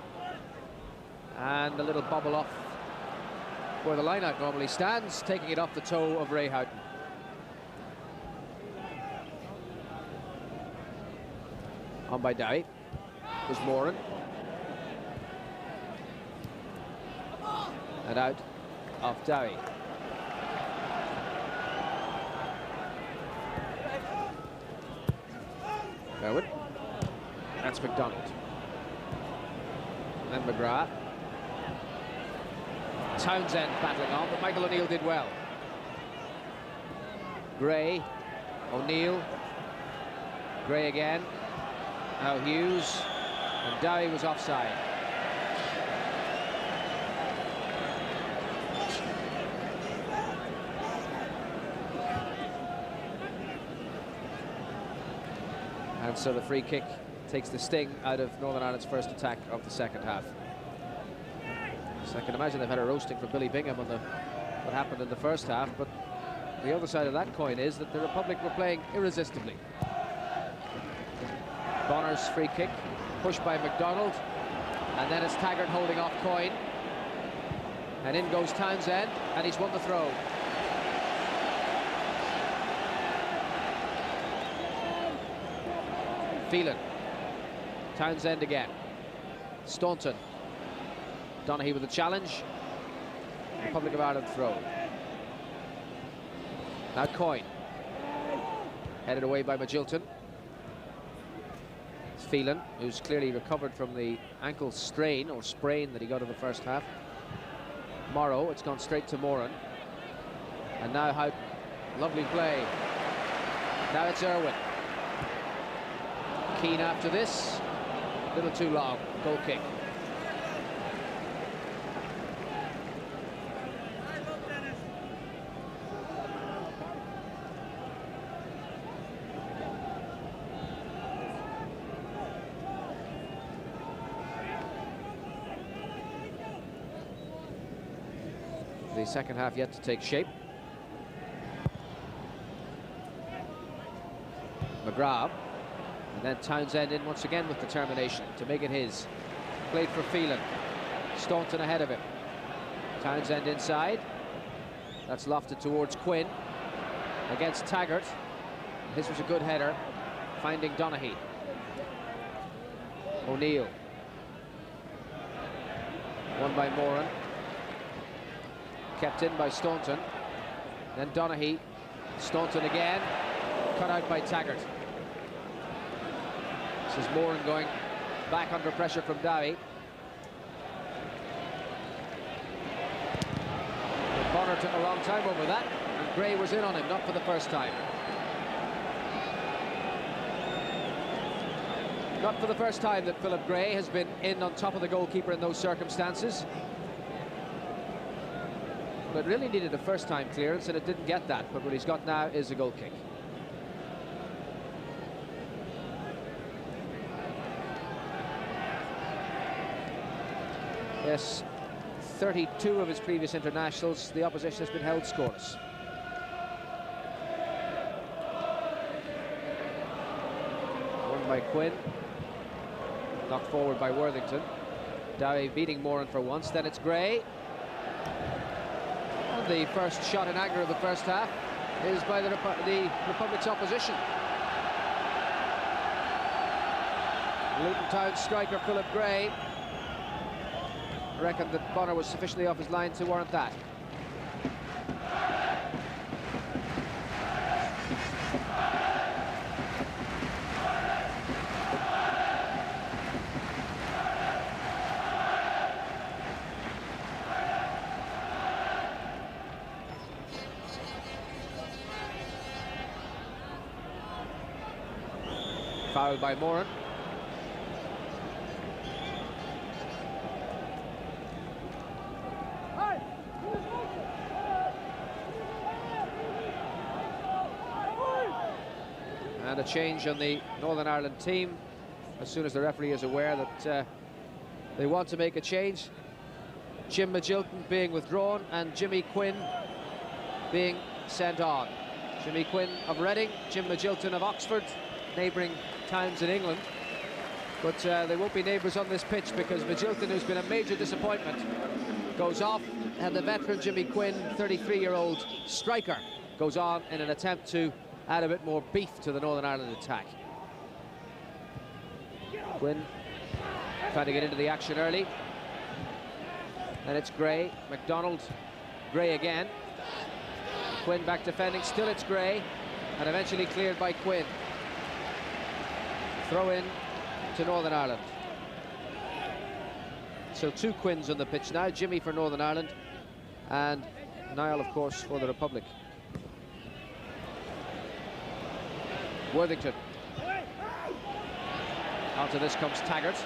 And a little bobble off where the line-out normally stands, taking it off the toe of Ray Houghton. On by Dowie was Moran. And out of Dowie. Irwin. That's McDonald. And McGrath. Townsend battling on, but Michael O'Neill did well. Gray. O'Neill. Gray again. Now Hughes. And Dowie was offside. And so the free kick takes the sting out of Northern Ireland's first attack of the second half. So I can imagine they've had a roasting from Billy Bingham on what happened in the first half, but the other side of that coin is that the Republic were playing irresistibly. Bonner's free kick, pushed by McDonald, and then it's Taggart holding off Coyne. And in goes Townsend, and he's won the throw. Phelan. Townsend again. Staunton. Donaghy with the challenge. Republic of Ireland throw. Now Coyne. Headed away by Magilton. It's Phelan, who's clearly recovered from the ankle strain or sprain that he got in the first half. Morrow, it's gone straight to Moran. And now Houghton. Lovely play. Now it's Irwin. Keane after this, a little too long, goal kick. The second half yet to take shape. McGrath, and then Townsend in once again with determination to make it his. Played for Phelan. Staunton ahead of him. Townsend inside. That's lofted towards Quinn. Against Taggart. This was a good header, finding Donaghy. O'Neill. Won by Moran. Kept in by Staunton. Then Donaghy. Staunton again. Cut out by Taggart. This is Moran going back under pressure from Dowie. Bonner took a long time over that, and Gray was in on him, not for the first time. Not for the first time that Philip Gray has been in on top of the goalkeeper in those circumstances. But really needed a first-time clearance, and it didn't get that. But what he's got now is a goal kick. Yes, 32 of his previous internationals, the opposition has been held scoreless. Won by Quinn. Knocked forward by Worthington. Dowie beating Moran for once. Then it's Gray. And the first shot in anger of the first half is by the Republic's opposition. Luton Town striker Philip Gray reckoned that Bonner was sufficiently off his line to warrant that. Fouled by Moran. And a change on the Northern Ireland team as soon as the referee is aware that they want to make a change. Jim Magilton being withdrawn and Jimmy Quinn being sent on. Jimmy Quinn of Reading, Jim Magilton of Oxford, neighbouring towns in England. But they won't be neighbours on this pitch because Magilton, who's been a major disappointment, goes off, and the veteran Jimmy Quinn, 33-year-old striker, goes on in an attempt to add a bit more beef to the Northern Ireland attack. Quinn trying to get into the action early. And it's Gray, McDonald, Gray again. Quinn back defending, still it's Gray, and eventually cleared by Quinn. Throw in to Northern Ireland. So two Quinns on the pitch now, Jimmy for Northern Ireland and Niall, of course, for the Republic. Worthington. Onto this comes Taggart.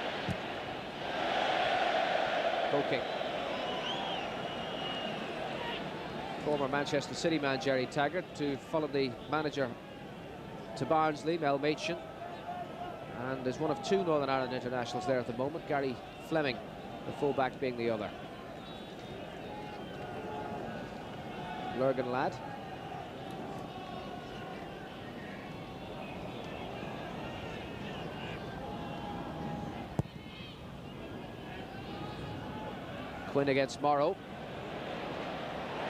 Goal kick. Former Manchester City man Gerry Taggart to follow the manager to Barnsley, Mel Machin. And there's one of two Northern Ireland internationals there at the moment, Gary Fleming, the full-back being the other. Lurgan lad. Quinn against Morrow.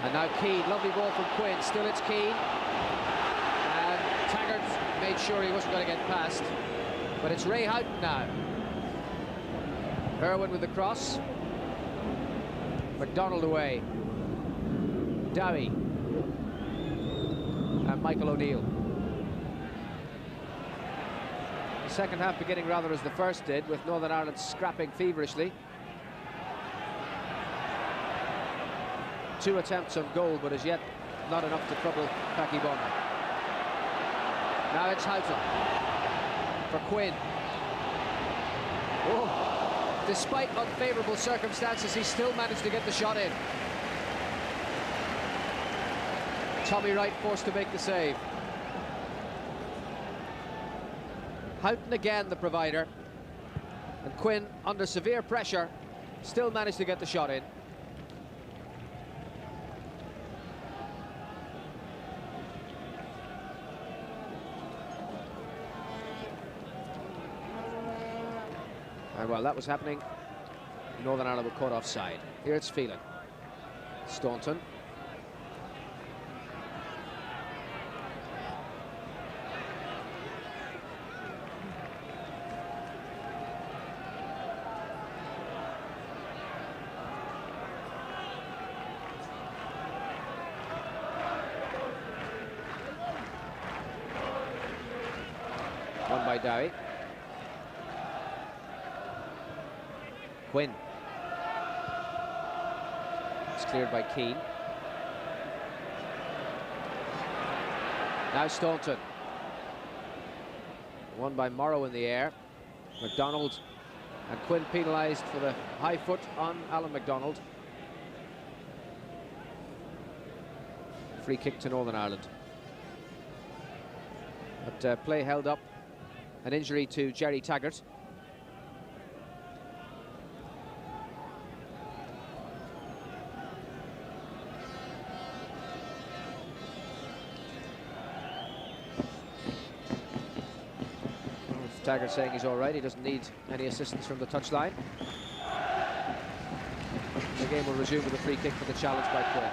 And now Keane, lovely ball from Quinn, still it's Keane. And Taggart made sure he wasn't going to get past. But it's Ray Houghton now. Irwin with the cross. McDonald away. Dowie. And Michael O'Neill. The second half beginning rather as the first did, with Northern Ireland scrapping feverishly. Two attempts on goal, but as yet not enough to trouble Packie Bonner. Now it's Houghton for Quinn. Oh, despite unfavourable circumstances, he still managed to get the shot in. Tommy Wright forced to make the save. Houghton again the provider, and Quinn under severe pressure still managed to get the shot in. And while that was happening, Northern Ireland were caught offside. Here it's Phelan. Staunton. Won by Dowie. Quinn. It's cleared by Keane. Now Staunton. Won by Morrow in the air. McDonald and Quinn penalised for the high foot on Alan McDonald. Free kick to Northern Ireland. But play held up. An injury to Gerry Taggart. Taggart saying he's all right, he doesn't need any assistance from the touchline. The game will resume with a free kick for the challenge by Quinn.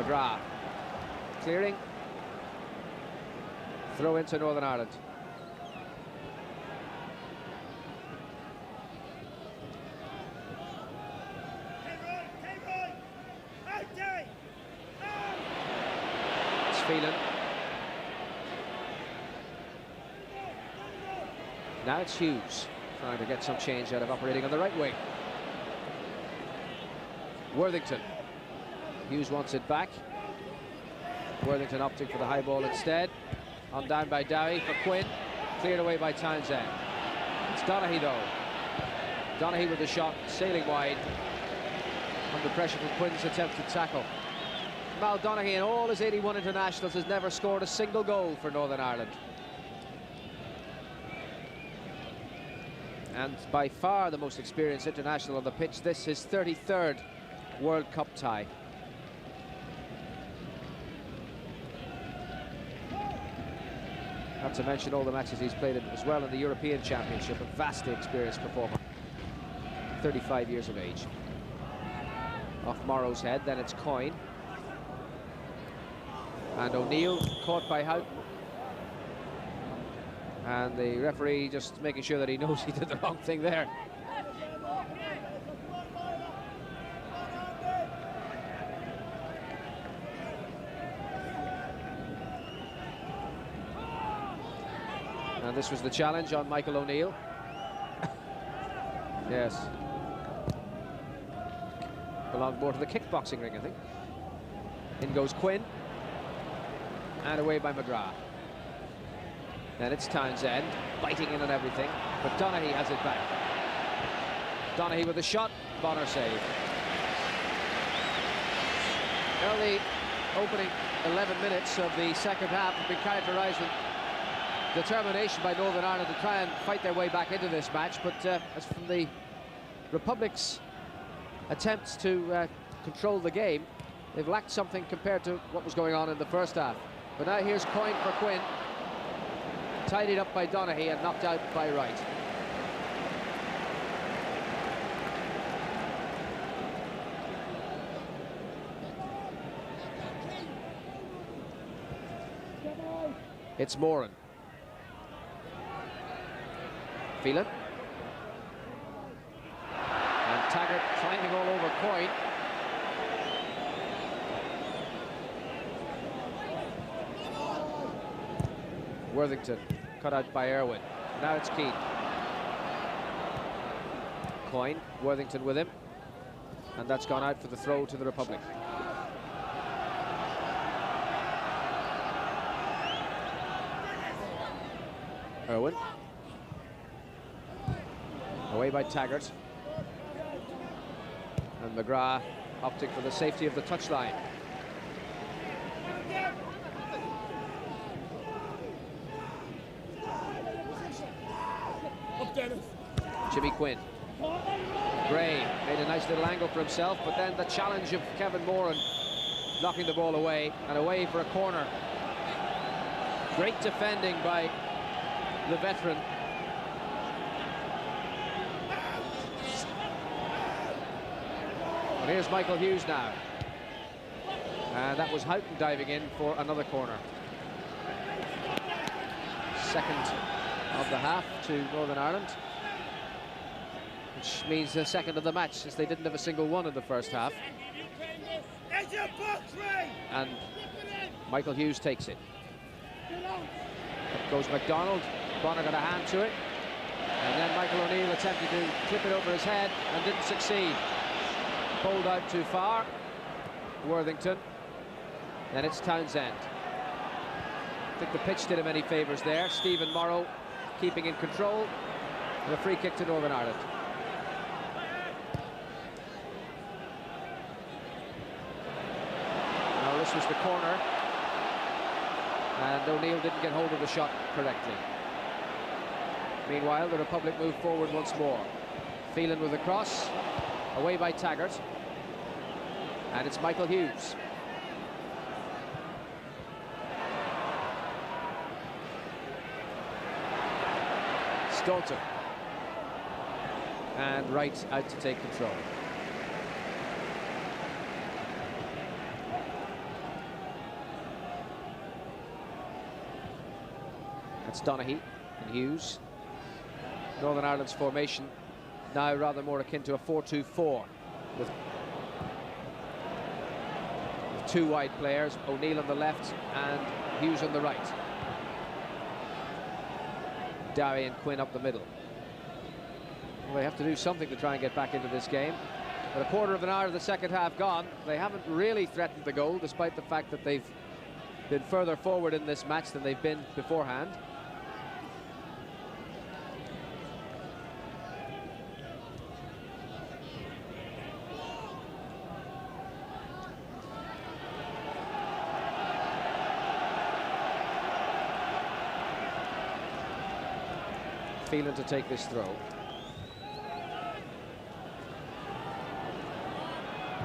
McGrath clearing. Throw into Northern Ireland. Phelan. Now it's Hughes trying to get some change out of operating on the right wing. Worthington. Hughes wants it back. Worthington opting for the high ball instead. On down by Dowie for Quinn. Cleared away by Townsend. It's Donaghy though. Donaghy with the shot, sailing wide. Under pressure from Quinn's attempted tackle. Donaghy in all his 81 internationals has never scored a single goal for Northern Ireland. And by far the most experienced international on the pitch. This is his 33rd World Cup tie. Not to mention all the matches he's played in as well in the European Championship. A vastly experienced performer. 35 years of age. Off Morrow's head, then it's Coyne. And O'Neill caught by Houghton. And the referee just making sure that he knows he did the wrong thing there. And this was the challenge on Michael O'Neill. Yes. Belonged more to the kickboxing ring, I think. In goes Quinn. And away by McGrath. Then it's Townsend, biting in on everything, but Donaghy has it back. Donaghy with the shot, Bonner save. Well, the opening 11 minutes of the second half have been characterised with determination by Northern Ireland to try and fight their way back into this match, but as from the Republic's attempts to control the game, they've lacked something compared to what was going on in the first half. But now here's Coyne for Quinn. Tidied up by Donaghy and knocked out by Wright. It's Moran. Phelan. And Taggart climbing all over Coyne. Worthington cut out by Irwin. Now it's Keane. Coyne, Worthington with him. And that's gone out for the throw to the Republic. Irwin. Away by Taggart. And McGrath opting for the safety of the touchline. Jimmy Quinn. Gray made a nice little angle for himself, but then the challenge of Kevin Moran knocking the ball away, and away for a corner. Great defending by the veteran. Well, here's Michael Hughes now. And that was Houghton diving in for another corner. Second of the half to Northern Ireland, which means the second of the match, since they didn't have a single one in the first half. And Michael Hughes takes it. Up goes McDonald. Bonner got a hand to it. And then Michael O'Neill attempted to clip it over his head and didn't succeed. Pulled out too far. Worthington. Then it's Townsend. I think the pitch did him any favours there. Stephen Morrow keeping in control. And a free kick to Northern Ireland. Now this was the corner. And O'Neill didn't get hold of the shot correctly. Meanwhile, the Republic move forward once more. Phelan with a cross. Away by Taggart. And it's Michael Hughes. Staunton. And Wright out to take control. That's Donaghy and Hughes. Northern Ireland's formation now rather more akin to a 4-2-4 with two wide players, O'Neill on the left and Hughes on the right. Dowie and Quinn up the middle. Well, they have to do something to try and get back into this game. But a quarter of an hour of the second half gone. They haven't really threatened the goal, despite the fact that they've been further forward in this match than they've been beforehand. Phelan to take this throw.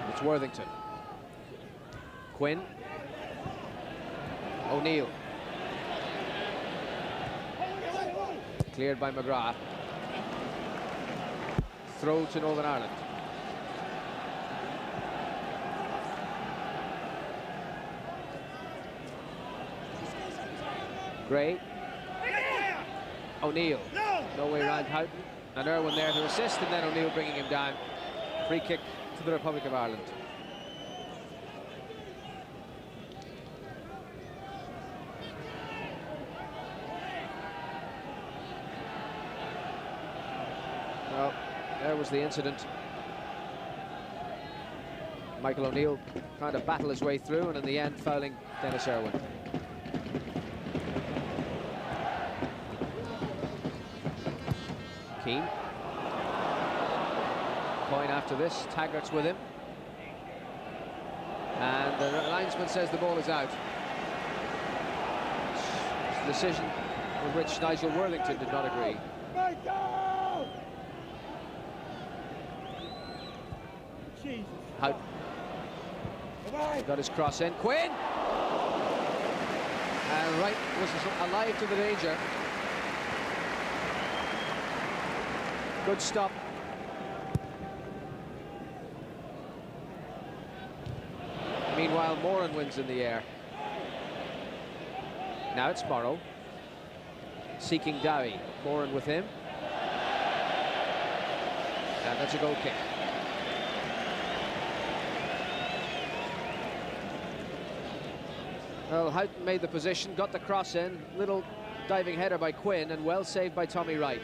It's Worthington. Quinn. O'Neill. Cleared by McGrath. Throw to Northern Ireland. Gray. O'Neill. No way around Houghton. And Irwin there to assist, and then O'Neill bringing him down. Free kick to the Republic of Ireland. Well, there was the incident. Michael O'Neill trying to battle his way through, and in the end fouling Denis Irwin. Keane. Coyne after this. Taggart's with him. And the linesman says the ball is out. It's a decision with which Nigel Worthington did not agree. Houghton. Got his cross in. Quinn! And Wright was alive to the danger. Good stop. Meanwhile, Moran wins in the air. Now it's Morrow. Seeking Dowie. Moran with him. And that's a goal kick. Well, Houghton made the position, got the cross in. Little diving header by Quinn, and well saved by Tommy Wright.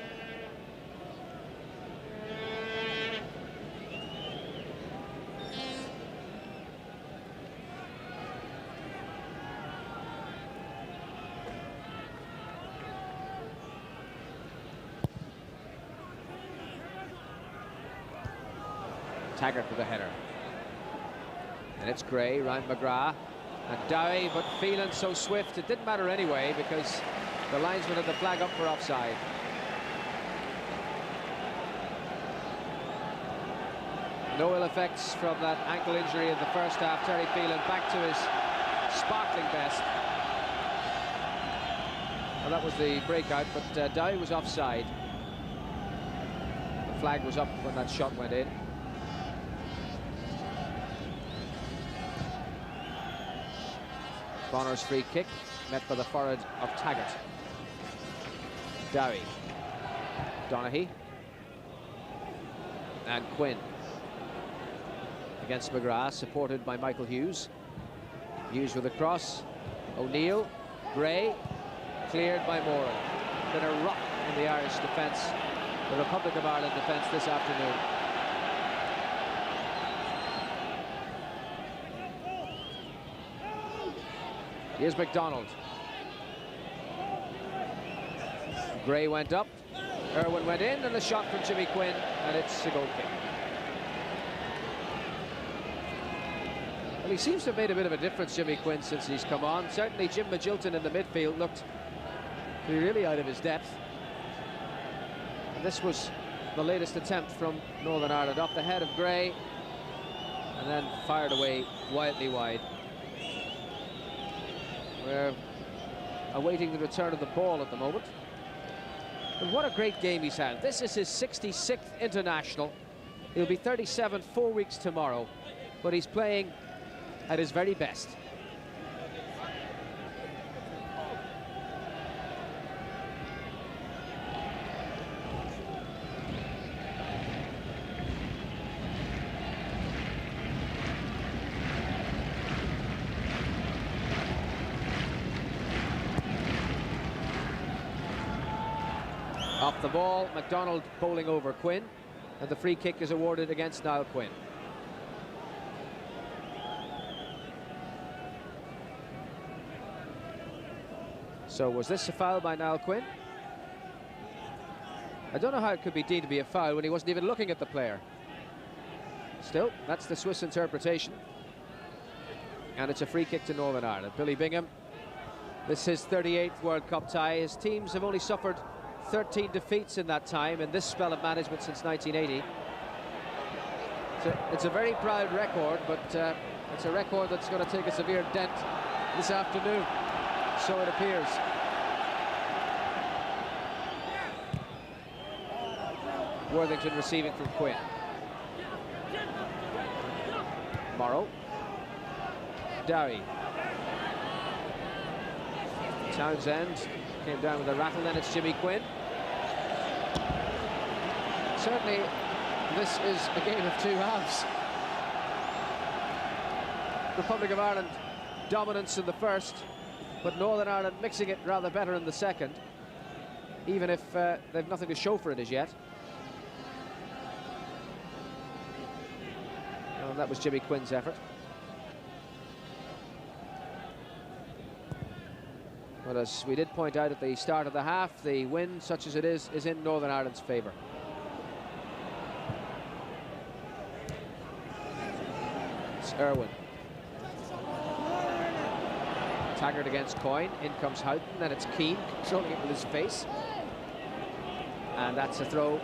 Taggart with a header. And it's Gray, round McGrath. And Dowie, but Phelan so swift, it didn't matter anyway because the linesman had the flag up for offside. No ill effects from that ankle injury in the first half. Terry Phelan back to his sparkling best. Well, that was the breakout, but Dowie was offside. The flag was up when that shot went in. Bonner's free kick, met by the forehead of Taggart. Dowie. Donaghy. And Quinn. Against McGrath, supported by Michael Hughes. Hughes with a cross. O'Neill. Gray. Cleared by Morrow. Been a rock in the Irish defence, the Republic of Ireland defence this afternoon. Here's McDonald. Gray went up. Irwin went in, and the shot from Jimmy Quinn, and it's a goal kick. Well, he seems to have made a bit of a difference, Jimmy Quinn, since he's come on. Certainly Jim Magilton in the midfield looked to be really out of his depth. And this was the latest attempt from Northern Ireland, off the head of Gray, and then fired away wildly wide. We're awaiting the return of the ball at the moment. And what a great game he's had. This is his 66th international. He'll be 37 4 weeks tomorrow, but he's playing at his very best. Off the ball, McDonald bowling over Quinn, and the free kick is awarded against Niall Quinn. So was this a foul by Niall Quinn? I don't know how it could be deemed to be a foul when he wasn't even looking at the player. Still, that's the Swiss interpretation. And it's a free kick to Northern Ireland. Billy Bingham, this is his 38th World Cup tie. His teams have only suffered 13 defeats in that time, in this spell of management since 1980. So it's a very proud record, but it's a record that's going to take a severe dent this afternoon, so it appears. Worthington receiving from Quinn. Morrow. Dowie. Townsend came down with a rattle, then it's Jimmy Quinn. Certainly, this is a game of two halves. Republic of Ireland dominance in the first, but Northern Ireland mixing it rather better in the second, even if they've nothing to show for it as yet. And that was Jimmy Quinn's effort. But as we did point out at the start of the half, the win, such as it is in Northern Ireland's favour. It's Irwin. Taggart against Coyne. In comes Houghton, then it's Keane controlling it with his face. And that's a throw.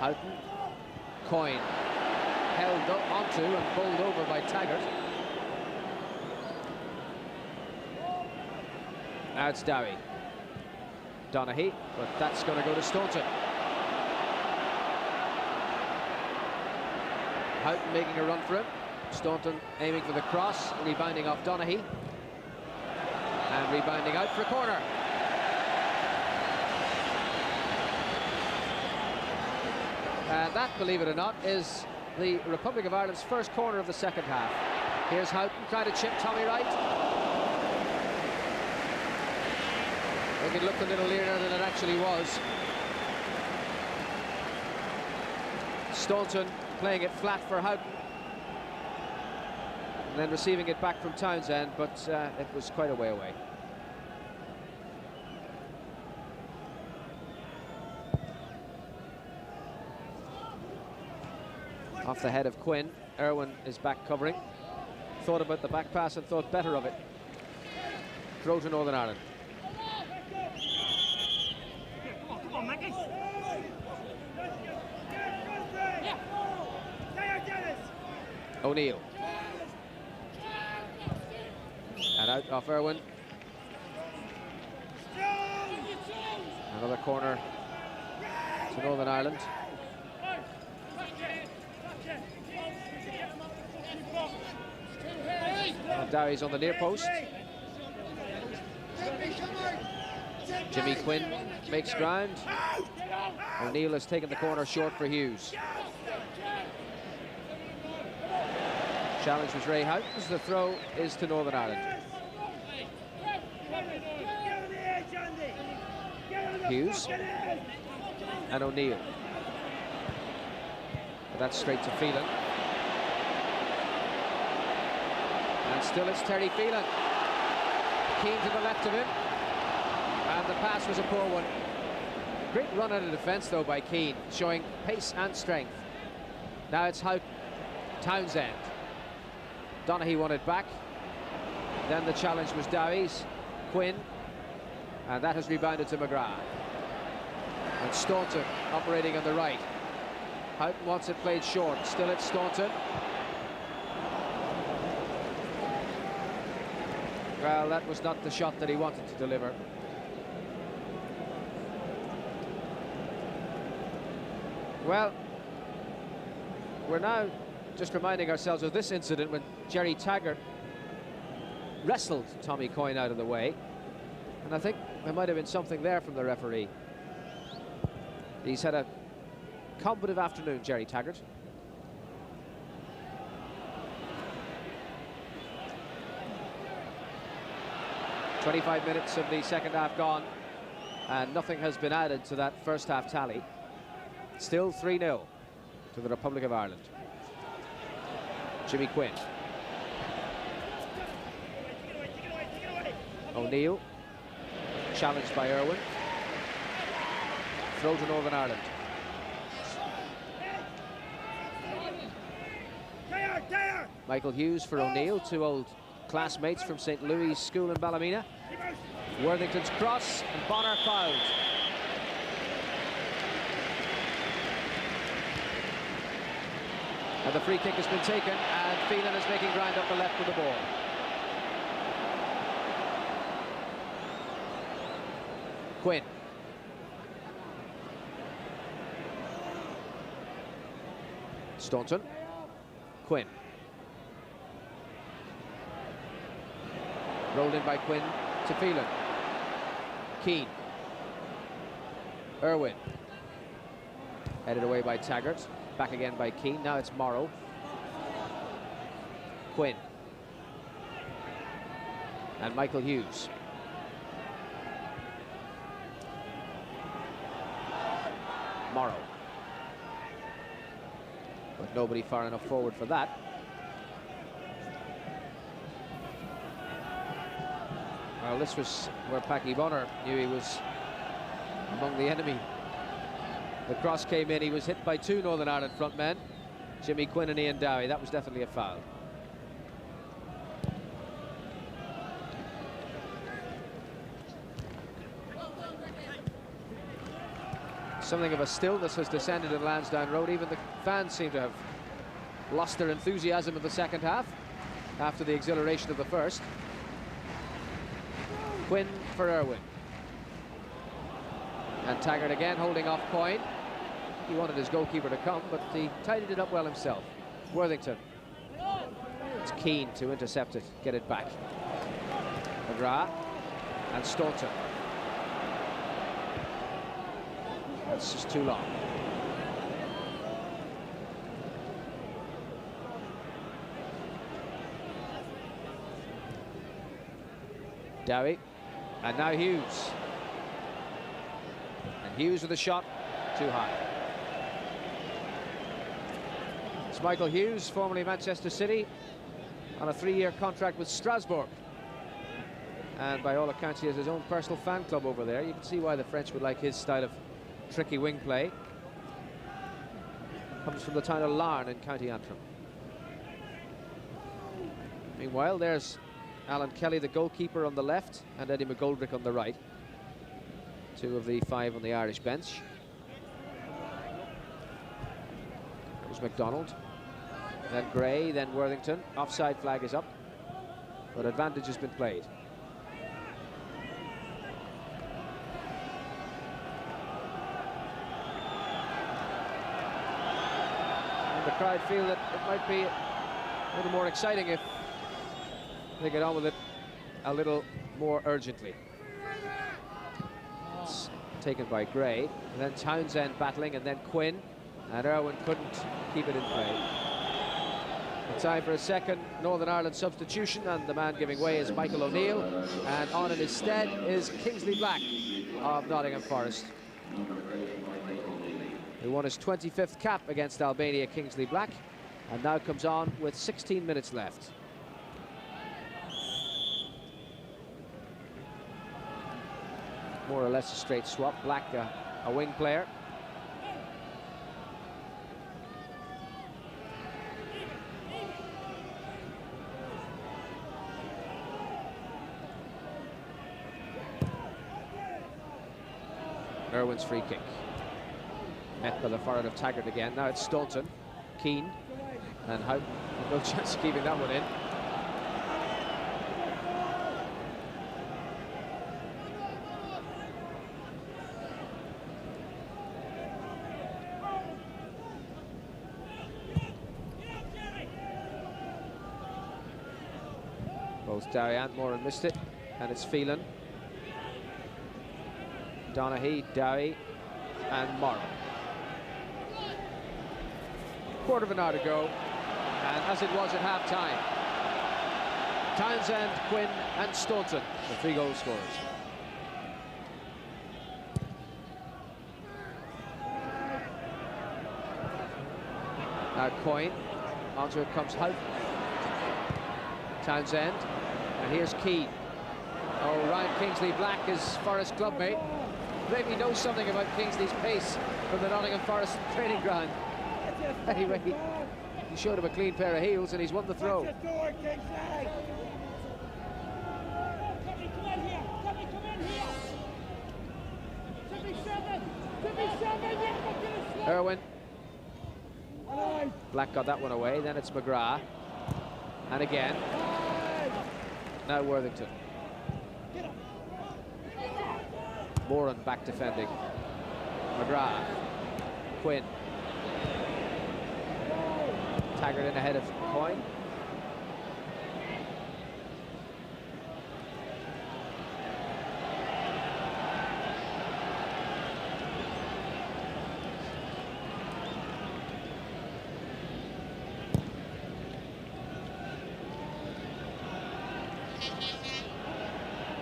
Houghton. Coyne. Held onto and bowled over by Taggart. Now it's Dowie. Donaghy, but that's going to go to Staunton. Houghton making a run for him. Staunton aiming for the cross, rebounding off Donaghy. And rebounding out for a corner. And that, believe it or not, is the Republic of Ireland's first corner of the second half. Here's Houghton trying to chip Tommy Wright. I think it looked a little nearer than it actually was. Staunton playing it flat for Houghton. And then receiving it back from Townsend, but it was quite a way away. Off the head of Quinn. Irwin is back covering. Thought about the back pass and thought better of it. Throw to Northern Ireland. Come on, Maggie. O'Neill. And out off Irwin. Another corner to Northern Ireland. And Dowie's on the near post. Jimmy Quinn makes ground. O'Neill has taken the corner short for Hughes. Challenge was Ray Houghton's. The throw is to Northern Ireland. Hughes and O'Neill. But that's straight to Phelan. And still it's Terry Phelan. Keane to the left of him. And the pass was a poor one. Great run out of defence though by Keane, showing pace and strength. Now it's Houghton. Townsend. Donaghy won it back. Then the challenge was Dowie's. Quinn. And that has rebounded to McGrath. And Staunton operating on the right. Houghton wants it played short. Still it's Staunton. Well, that was not the shot that he wanted to deliver. Well, we're now just reminding ourselves of this incident when Gerry Taggart wrestled Tommy Coyne out of the way. And I think there might have been something there from the referee. He's had a combative afternoon, Gerry Taggart. "25 minutes of the second half gone, and nothing has been added to that first half tally. Still 3-0 to the Republic of Ireland. Jimmy Quinn. O'Neill. Challenged by Irwin. Throw to Northern Ireland. Michael Hughes for O'Neill, two old classmates from St. Louis School in Ballymena. Worthington's cross, and Bonner fouled. And the free kick has been taken, and Phelan is making ground up the left with the ball. Quinn. Staunton. Quinn. Rolled in by Quinn to Phelan. Keane. Irwin. Headed away by Taggart. Back again by Keane. Now it's Morrow. Quinn. And Michael Hughes. Morrow. But nobody far enough forward for that. Well, this was where Packie Bonner knew he was among the enemy. The cross came in, he was hit by two Northern Ireland front men, Jimmy Quinn and Iain Dowie. That was definitely a foul. Something of a stillness has descended in Lansdowne Road. Even the fans seem to have lost their enthusiasm in the second half after the exhilaration of the first. Quinn for Irwin. And Taggart again holding off Coyne. He wanted his goalkeeper to come, but he tidied it up well himself. Worthington. It's Keane to intercept it, get it back. McGrath and Staunton. That's just too long. Dowie. And now Hughes. And Hughes with a shot, too high. It's Michael Hughes, formerly Manchester City, on a 3-year contract with Strasbourg. And by all accounts, he has his own personal fan club over there. You can see why the French would like his style of tricky wing play. Comes from the town of Larne in County Antrim. Meanwhile, there's Alan Kelly, the goalkeeper, on the left, and Eddie McGoldrick on the right. Two of the 5 on the Irish bench. That was McDonald. Then Gray, then Worthington. Offside flag is up. but advantage has been played. And the crowd feel that it might be a little more exciting if they get on with it a little more urgently. It's taken by Gray, and then Townsend battling, and then Quinn, and Irwin couldn't keep it in play. The time for a second Northern Ireland substitution, and the man giving way is Michael O'Neill, and on in his stead is Kingsley Black of Nottingham Forest, who won his 25th cap against Albania. Kingsley Black, and now comes on with 16 minutes left. More or less a straight swap. Black, a wing player. Irwin's free kick. Met by the forward of Taggart again. Now it's Staunton, Keane, and Houghton. No chance of keeping that one in. Both Dowie and Moran missed it, and it's Phelan, Donaghy, Dowie, and Morrow. Quarter of an hour to go, and as it was at half-time, Townsend, Quinn, and Staunton, the 3 goal scorers. Now Coyne, onto it comes Houghton. Townsend, and here's Keane. Oh, Ryan Kingsley Black, his Forest clubmate, maybe knows something about Kingsley's pace from the Nottingham Forest training ground. Anyway, he showed him a clean pair of heels, and he's won the throw. Irwin. Black got that one away, then it's McGrath. And again, now Worthington. Moran back defending. McGrath, Quinn. Taggart in ahead of Coyne.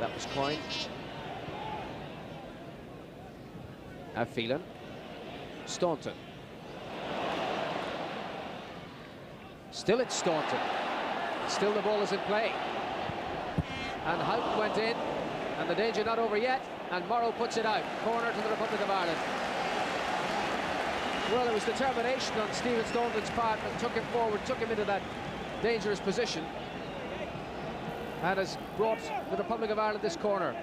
That was Coyne. Now Phelan. Staunton. Still it's Staunton. Still the ball is in play. And Houghton went in, and the danger not over yet, and Morrow puts it out. Corner to the Republic of Ireland. Well, it was determination on Stephen Staunton's part that took him forward, took him into that dangerous position, and has brought the Republic of Ireland this corner.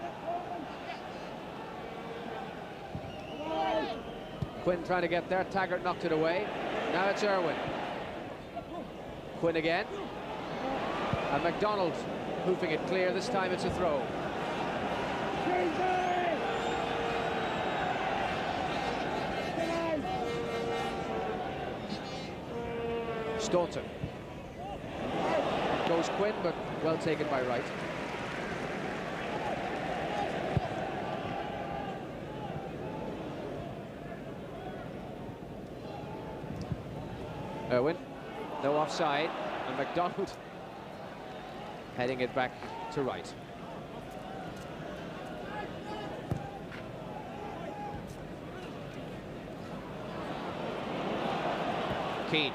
Quinn trying to get there, Taggart knocked it away. Now it's Irwin. Quinn again. And McDonald hoofing it clear, this time it's a throw. Staunton. Goes Quinn, but well taken by Wright. Irwin, no offside, and McDonald heading it back to Wright. Keane.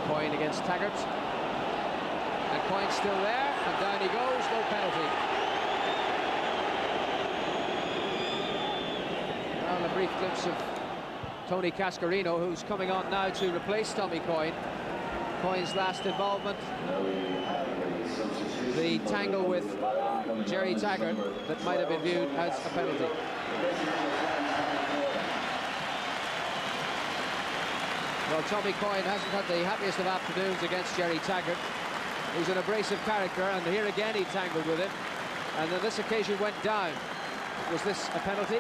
Coyne against Taggart. And Coyne's still there, and down he goes, no penalty. Well, a brief glimpse of Tony Cascarino, who's coming on now to replace Tommy Coyne. Coyne's last involvement, the tangle with Gerry Taggart, that might have been viewed as a penalty. Well, Tommy Coyne hasn't had the happiest of afternoons against Gerry Taggart. who's an abrasive character, and here again he tangled with him, and on this occasion went down. Was this a penalty?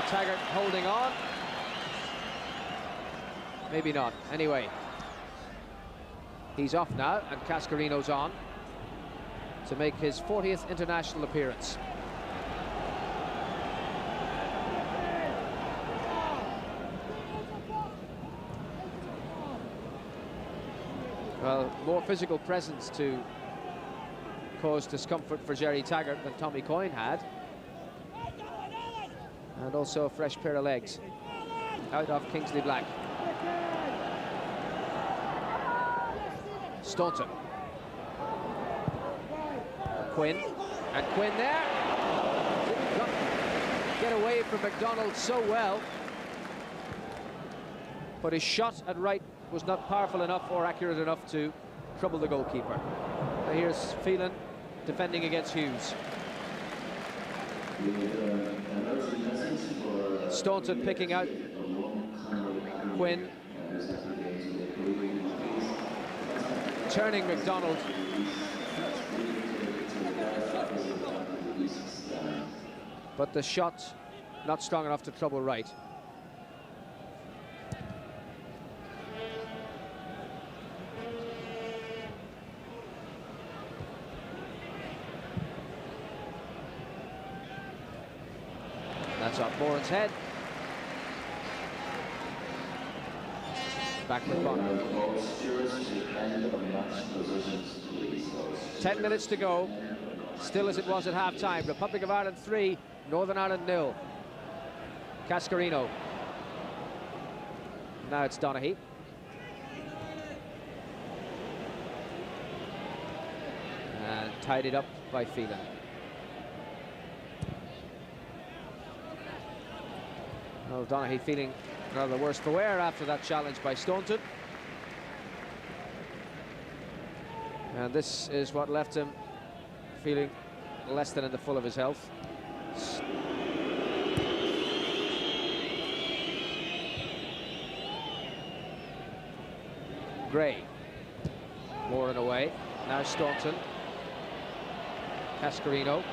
Taggart holding on. Maybe not. Anyway, he's off now, and Cascarino's on to make his 40th international appearance. Well, more physical presence to cause discomfort for Gerry Taggart than Tommy Coyne had. And also a fresh pair of legs out of Kingsley Black. Staunton. Quinn. And Quinn there. Didn't get away from McDonald so well. But his shot at Wright was not powerful enough or accurate enough to trouble the goalkeeper. Now here's Phelan defending against Hughes. Staunton picking out Quinn, turning McDonald. But the shot not strong enough to trouble Wright. That's off Moran's head. Back to Bonner. 10 minutes to go. Still as it was at half-time. Republic of Ireland 3, Northern Ireland 0. Cascarino. Now it's Donaghy. And tidied up by Phelan. Well, Donaghy feeling rather worse for wear after that challenge by Staunton. And this is what left him feeling less than in the full of his health. Gray. Moran away. Now Staunton. Cascarino.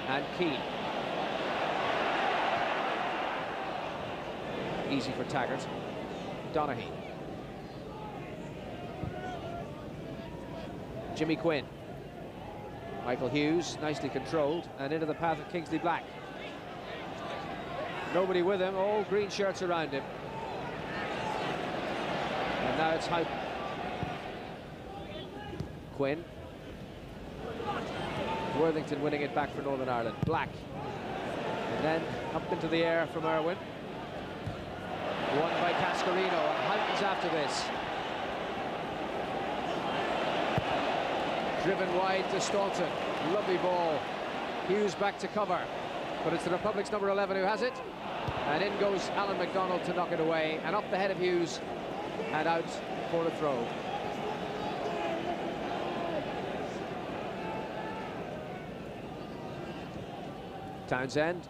And Keane. Easy for Taggart. Donaghy. Jimmy Quinn. Michael Hughes, nicely controlled, and into the path of Kingsley Black. Nobody with him, all green shirts around him. And now it's Houghton. Quinn. Worthington winning it back for Northern Ireland. Black. And then up into the air from Irwin. Won by Cascarino, and Houghton's after this. Driven wide to Staunton. Lovely ball. Hughes back to cover. But it's the Republic's number 11 who has it. And in goes Alan McDonald to knock it away. And up the head of Hughes. And out for the throw. Townsend.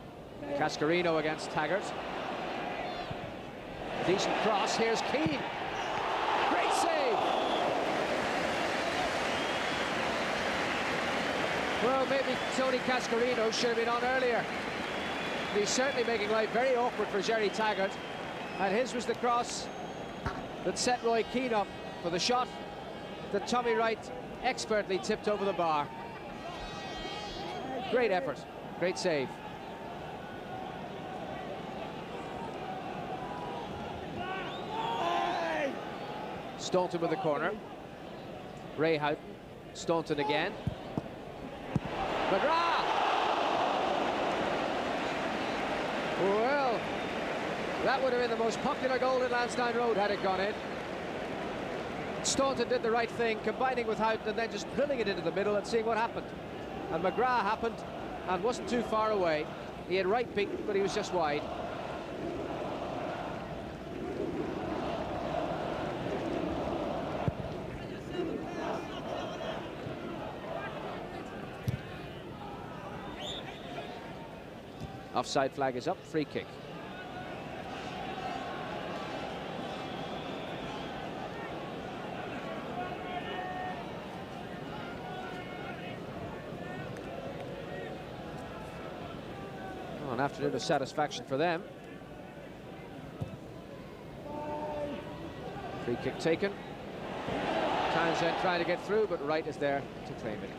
Cascarino against Taggart. Decent cross. Here's Keane. Great save. Well, maybe Tony Cascarino should have been on earlier. He's certainly making life very awkward for Gerry Taggart. And his was the cross that set Roy Keane up for the shot that Tommy Wright expertly tipped over the bar. Great effort. Great save. Staunton with the corner. Ray Houghton. Staunton again. McGrath! Well, that would have been the most popular goal in Lansdowne Road had it gone in. Staunton did the right thing, combining with Houghton and then just drilling it into the middle and seeing what happened. And McGrath happened and wasn't too far away. He had Wright beat, but he was just wide. Offside flag is up, free kick. Oh, an afternoon of satisfaction for them. Free kick taken. Townsend trying to get through, but Wright is there to claim it.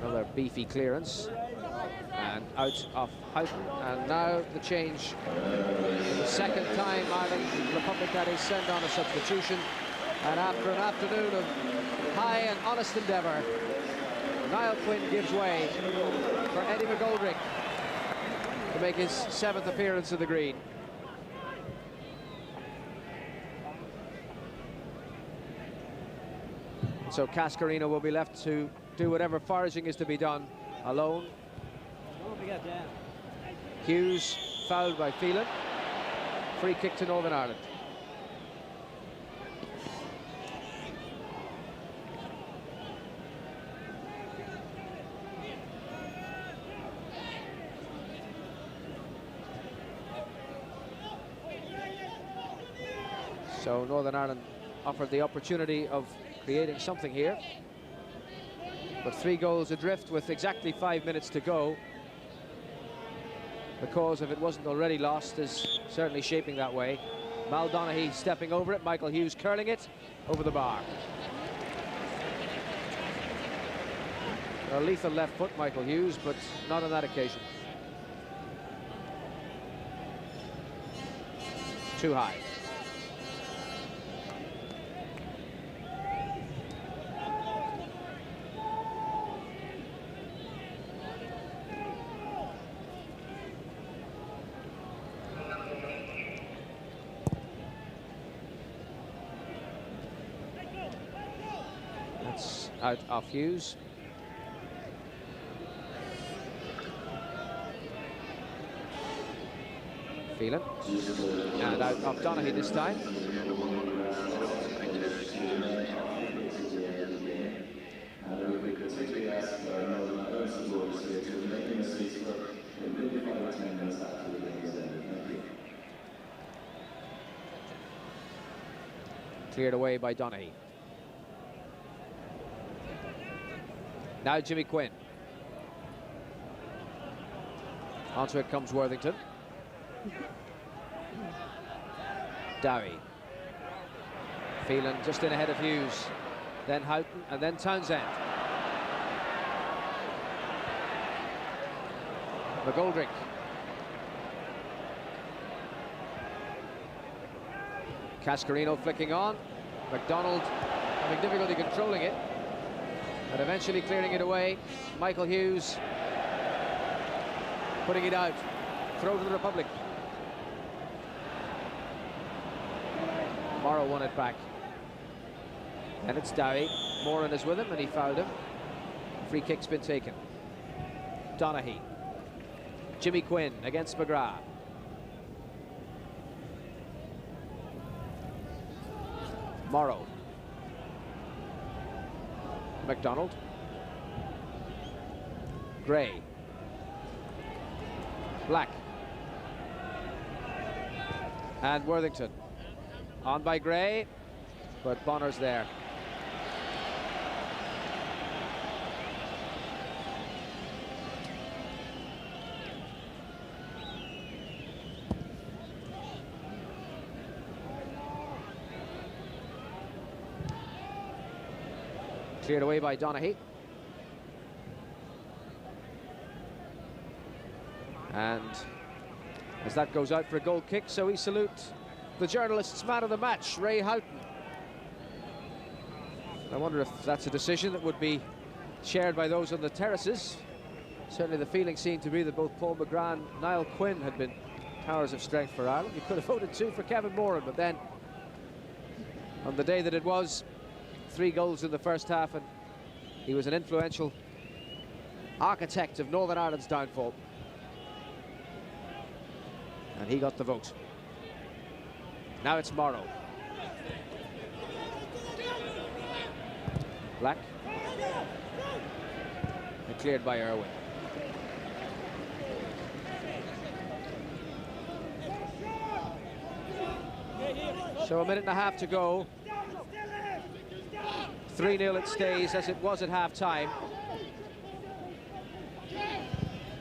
Another beefy clearance. And out of Houghton, and now the change. The second time Ireland Republic that is sent on a substitution, and after an afternoon of high and honest endeavour, Niall Quinn gives way for Eddie McGoldrick to make his 7th appearance in the green. So Cascarino will be left to do whatever foraging is to be done alone. Hughes fouled by Phelan. Free kick to Northern Ireland. So Northern Ireland offered the opportunity of creating something here, but 3 goals adrift with exactly 5 minutes to go. The cause, if it wasn't already lost, is certainly shaping that way. Mal Donaghy stepping over it, Michael Hughes curling it over the bar. A lethal left foot, Michael Hughes, but not on that occasion. Too high. Out of Hughes. Phelan. And out of Donaghy this time. Cleared away by Donaghy. Now Jimmy Quinn. Onto it comes Worthington. Dowie. Phelan just in ahead of Hughes. Then Houghton and then Townsend. McGoldrick. Cascarino flicking on. McDonald having difficulty controlling it, but eventually clearing it away. Michael Hughes putting it out. Throw to the Republic. Morrow won it back. And it's Dowie. Moran is with him and he fouled him. Free kick's been taken. Donaghy. Jimmy Quinn against McGrath. Morrow. McDonald. Gray. Black. And Worthington. On by Gray, but Bonner's there. Cleared away by Donaghy. And as that goes out for a goal kick, so we salute the journalist's man of the match, Ray Houghton. I wonder if that's a decision that would be shared by those on the terraces. Certainly the feeling seemed to be that both Paul McGrath and Niall Quinn had been towers of strength for Ireland. You could have voted too for Kevin Moran, but then on the day that it was, 3 goals in the first half, and he was an influential architect of Northern Ireland's downfall. And he got the vote. Now it's Morrow. Black. And cleared by Irwin. So a minute and a half to go. 3-0 it stays as it was at half-time.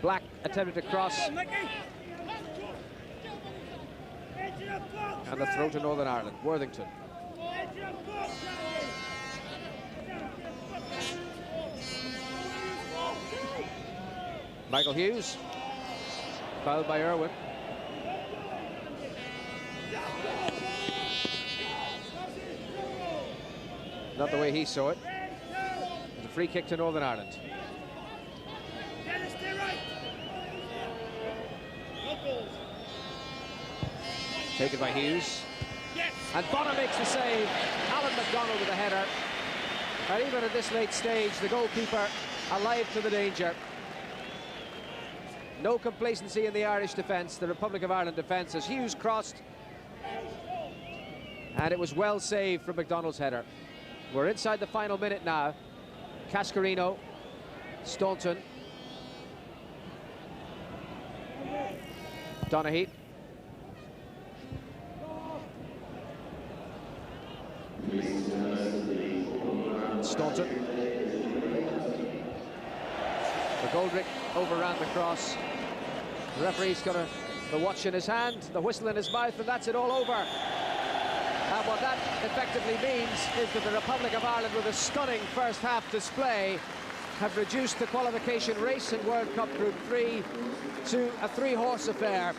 Black attempted to cross. And the throw to Northern Ireland. Worthington. Michael Hughes. Fouled by Irwin. Not the way he saw it. It's a free kick to Northern Ireland. Taken by Hughes. And Bonner makes the save. Alan McDonald with a header. And even at this late stage, the goalkeeper alive to the danger. No complacency in the Irish defence, the Republic of Ireland defence, as Hughes crossed. And it was well saved from McDonald's header. We're inside the final minute now. Cascarino, Staunton, Donaghy. Staunton. McGoldrick overran the cross. The referee's got the watch in his hand, the whistle in his mouth, and that's it all over. And what that effectively means is that the Republic of Ireland, with a stunning first half display, have reduced the qualification race in World Cup Group 3 to a three-horse affair.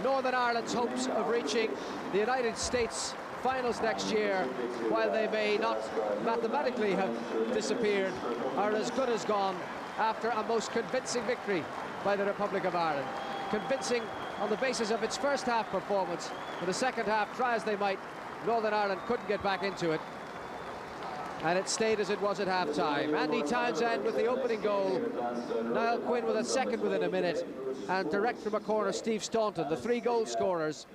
Northern Ireland's hopes of reaching the United States finals next year, while they may not mathematically have disappeared, are as good as gone after a most convincing victory by the Republic of Ireland. Convincing on the basis of its first half performance. For the second half, try as they might, Northern Ireland couldn't get back into it. And it stayed as it was at half-time. Andy Townsend with the opening goal. Niall Quinn with a second within a minute. And direct from a corner, Steve Staunton, the 3 goal scorers.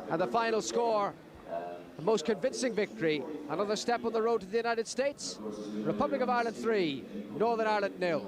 And the final score, the most convincing victory. Another step on the road to the United States. Republic of Ireland 3, Northern Ireland 0.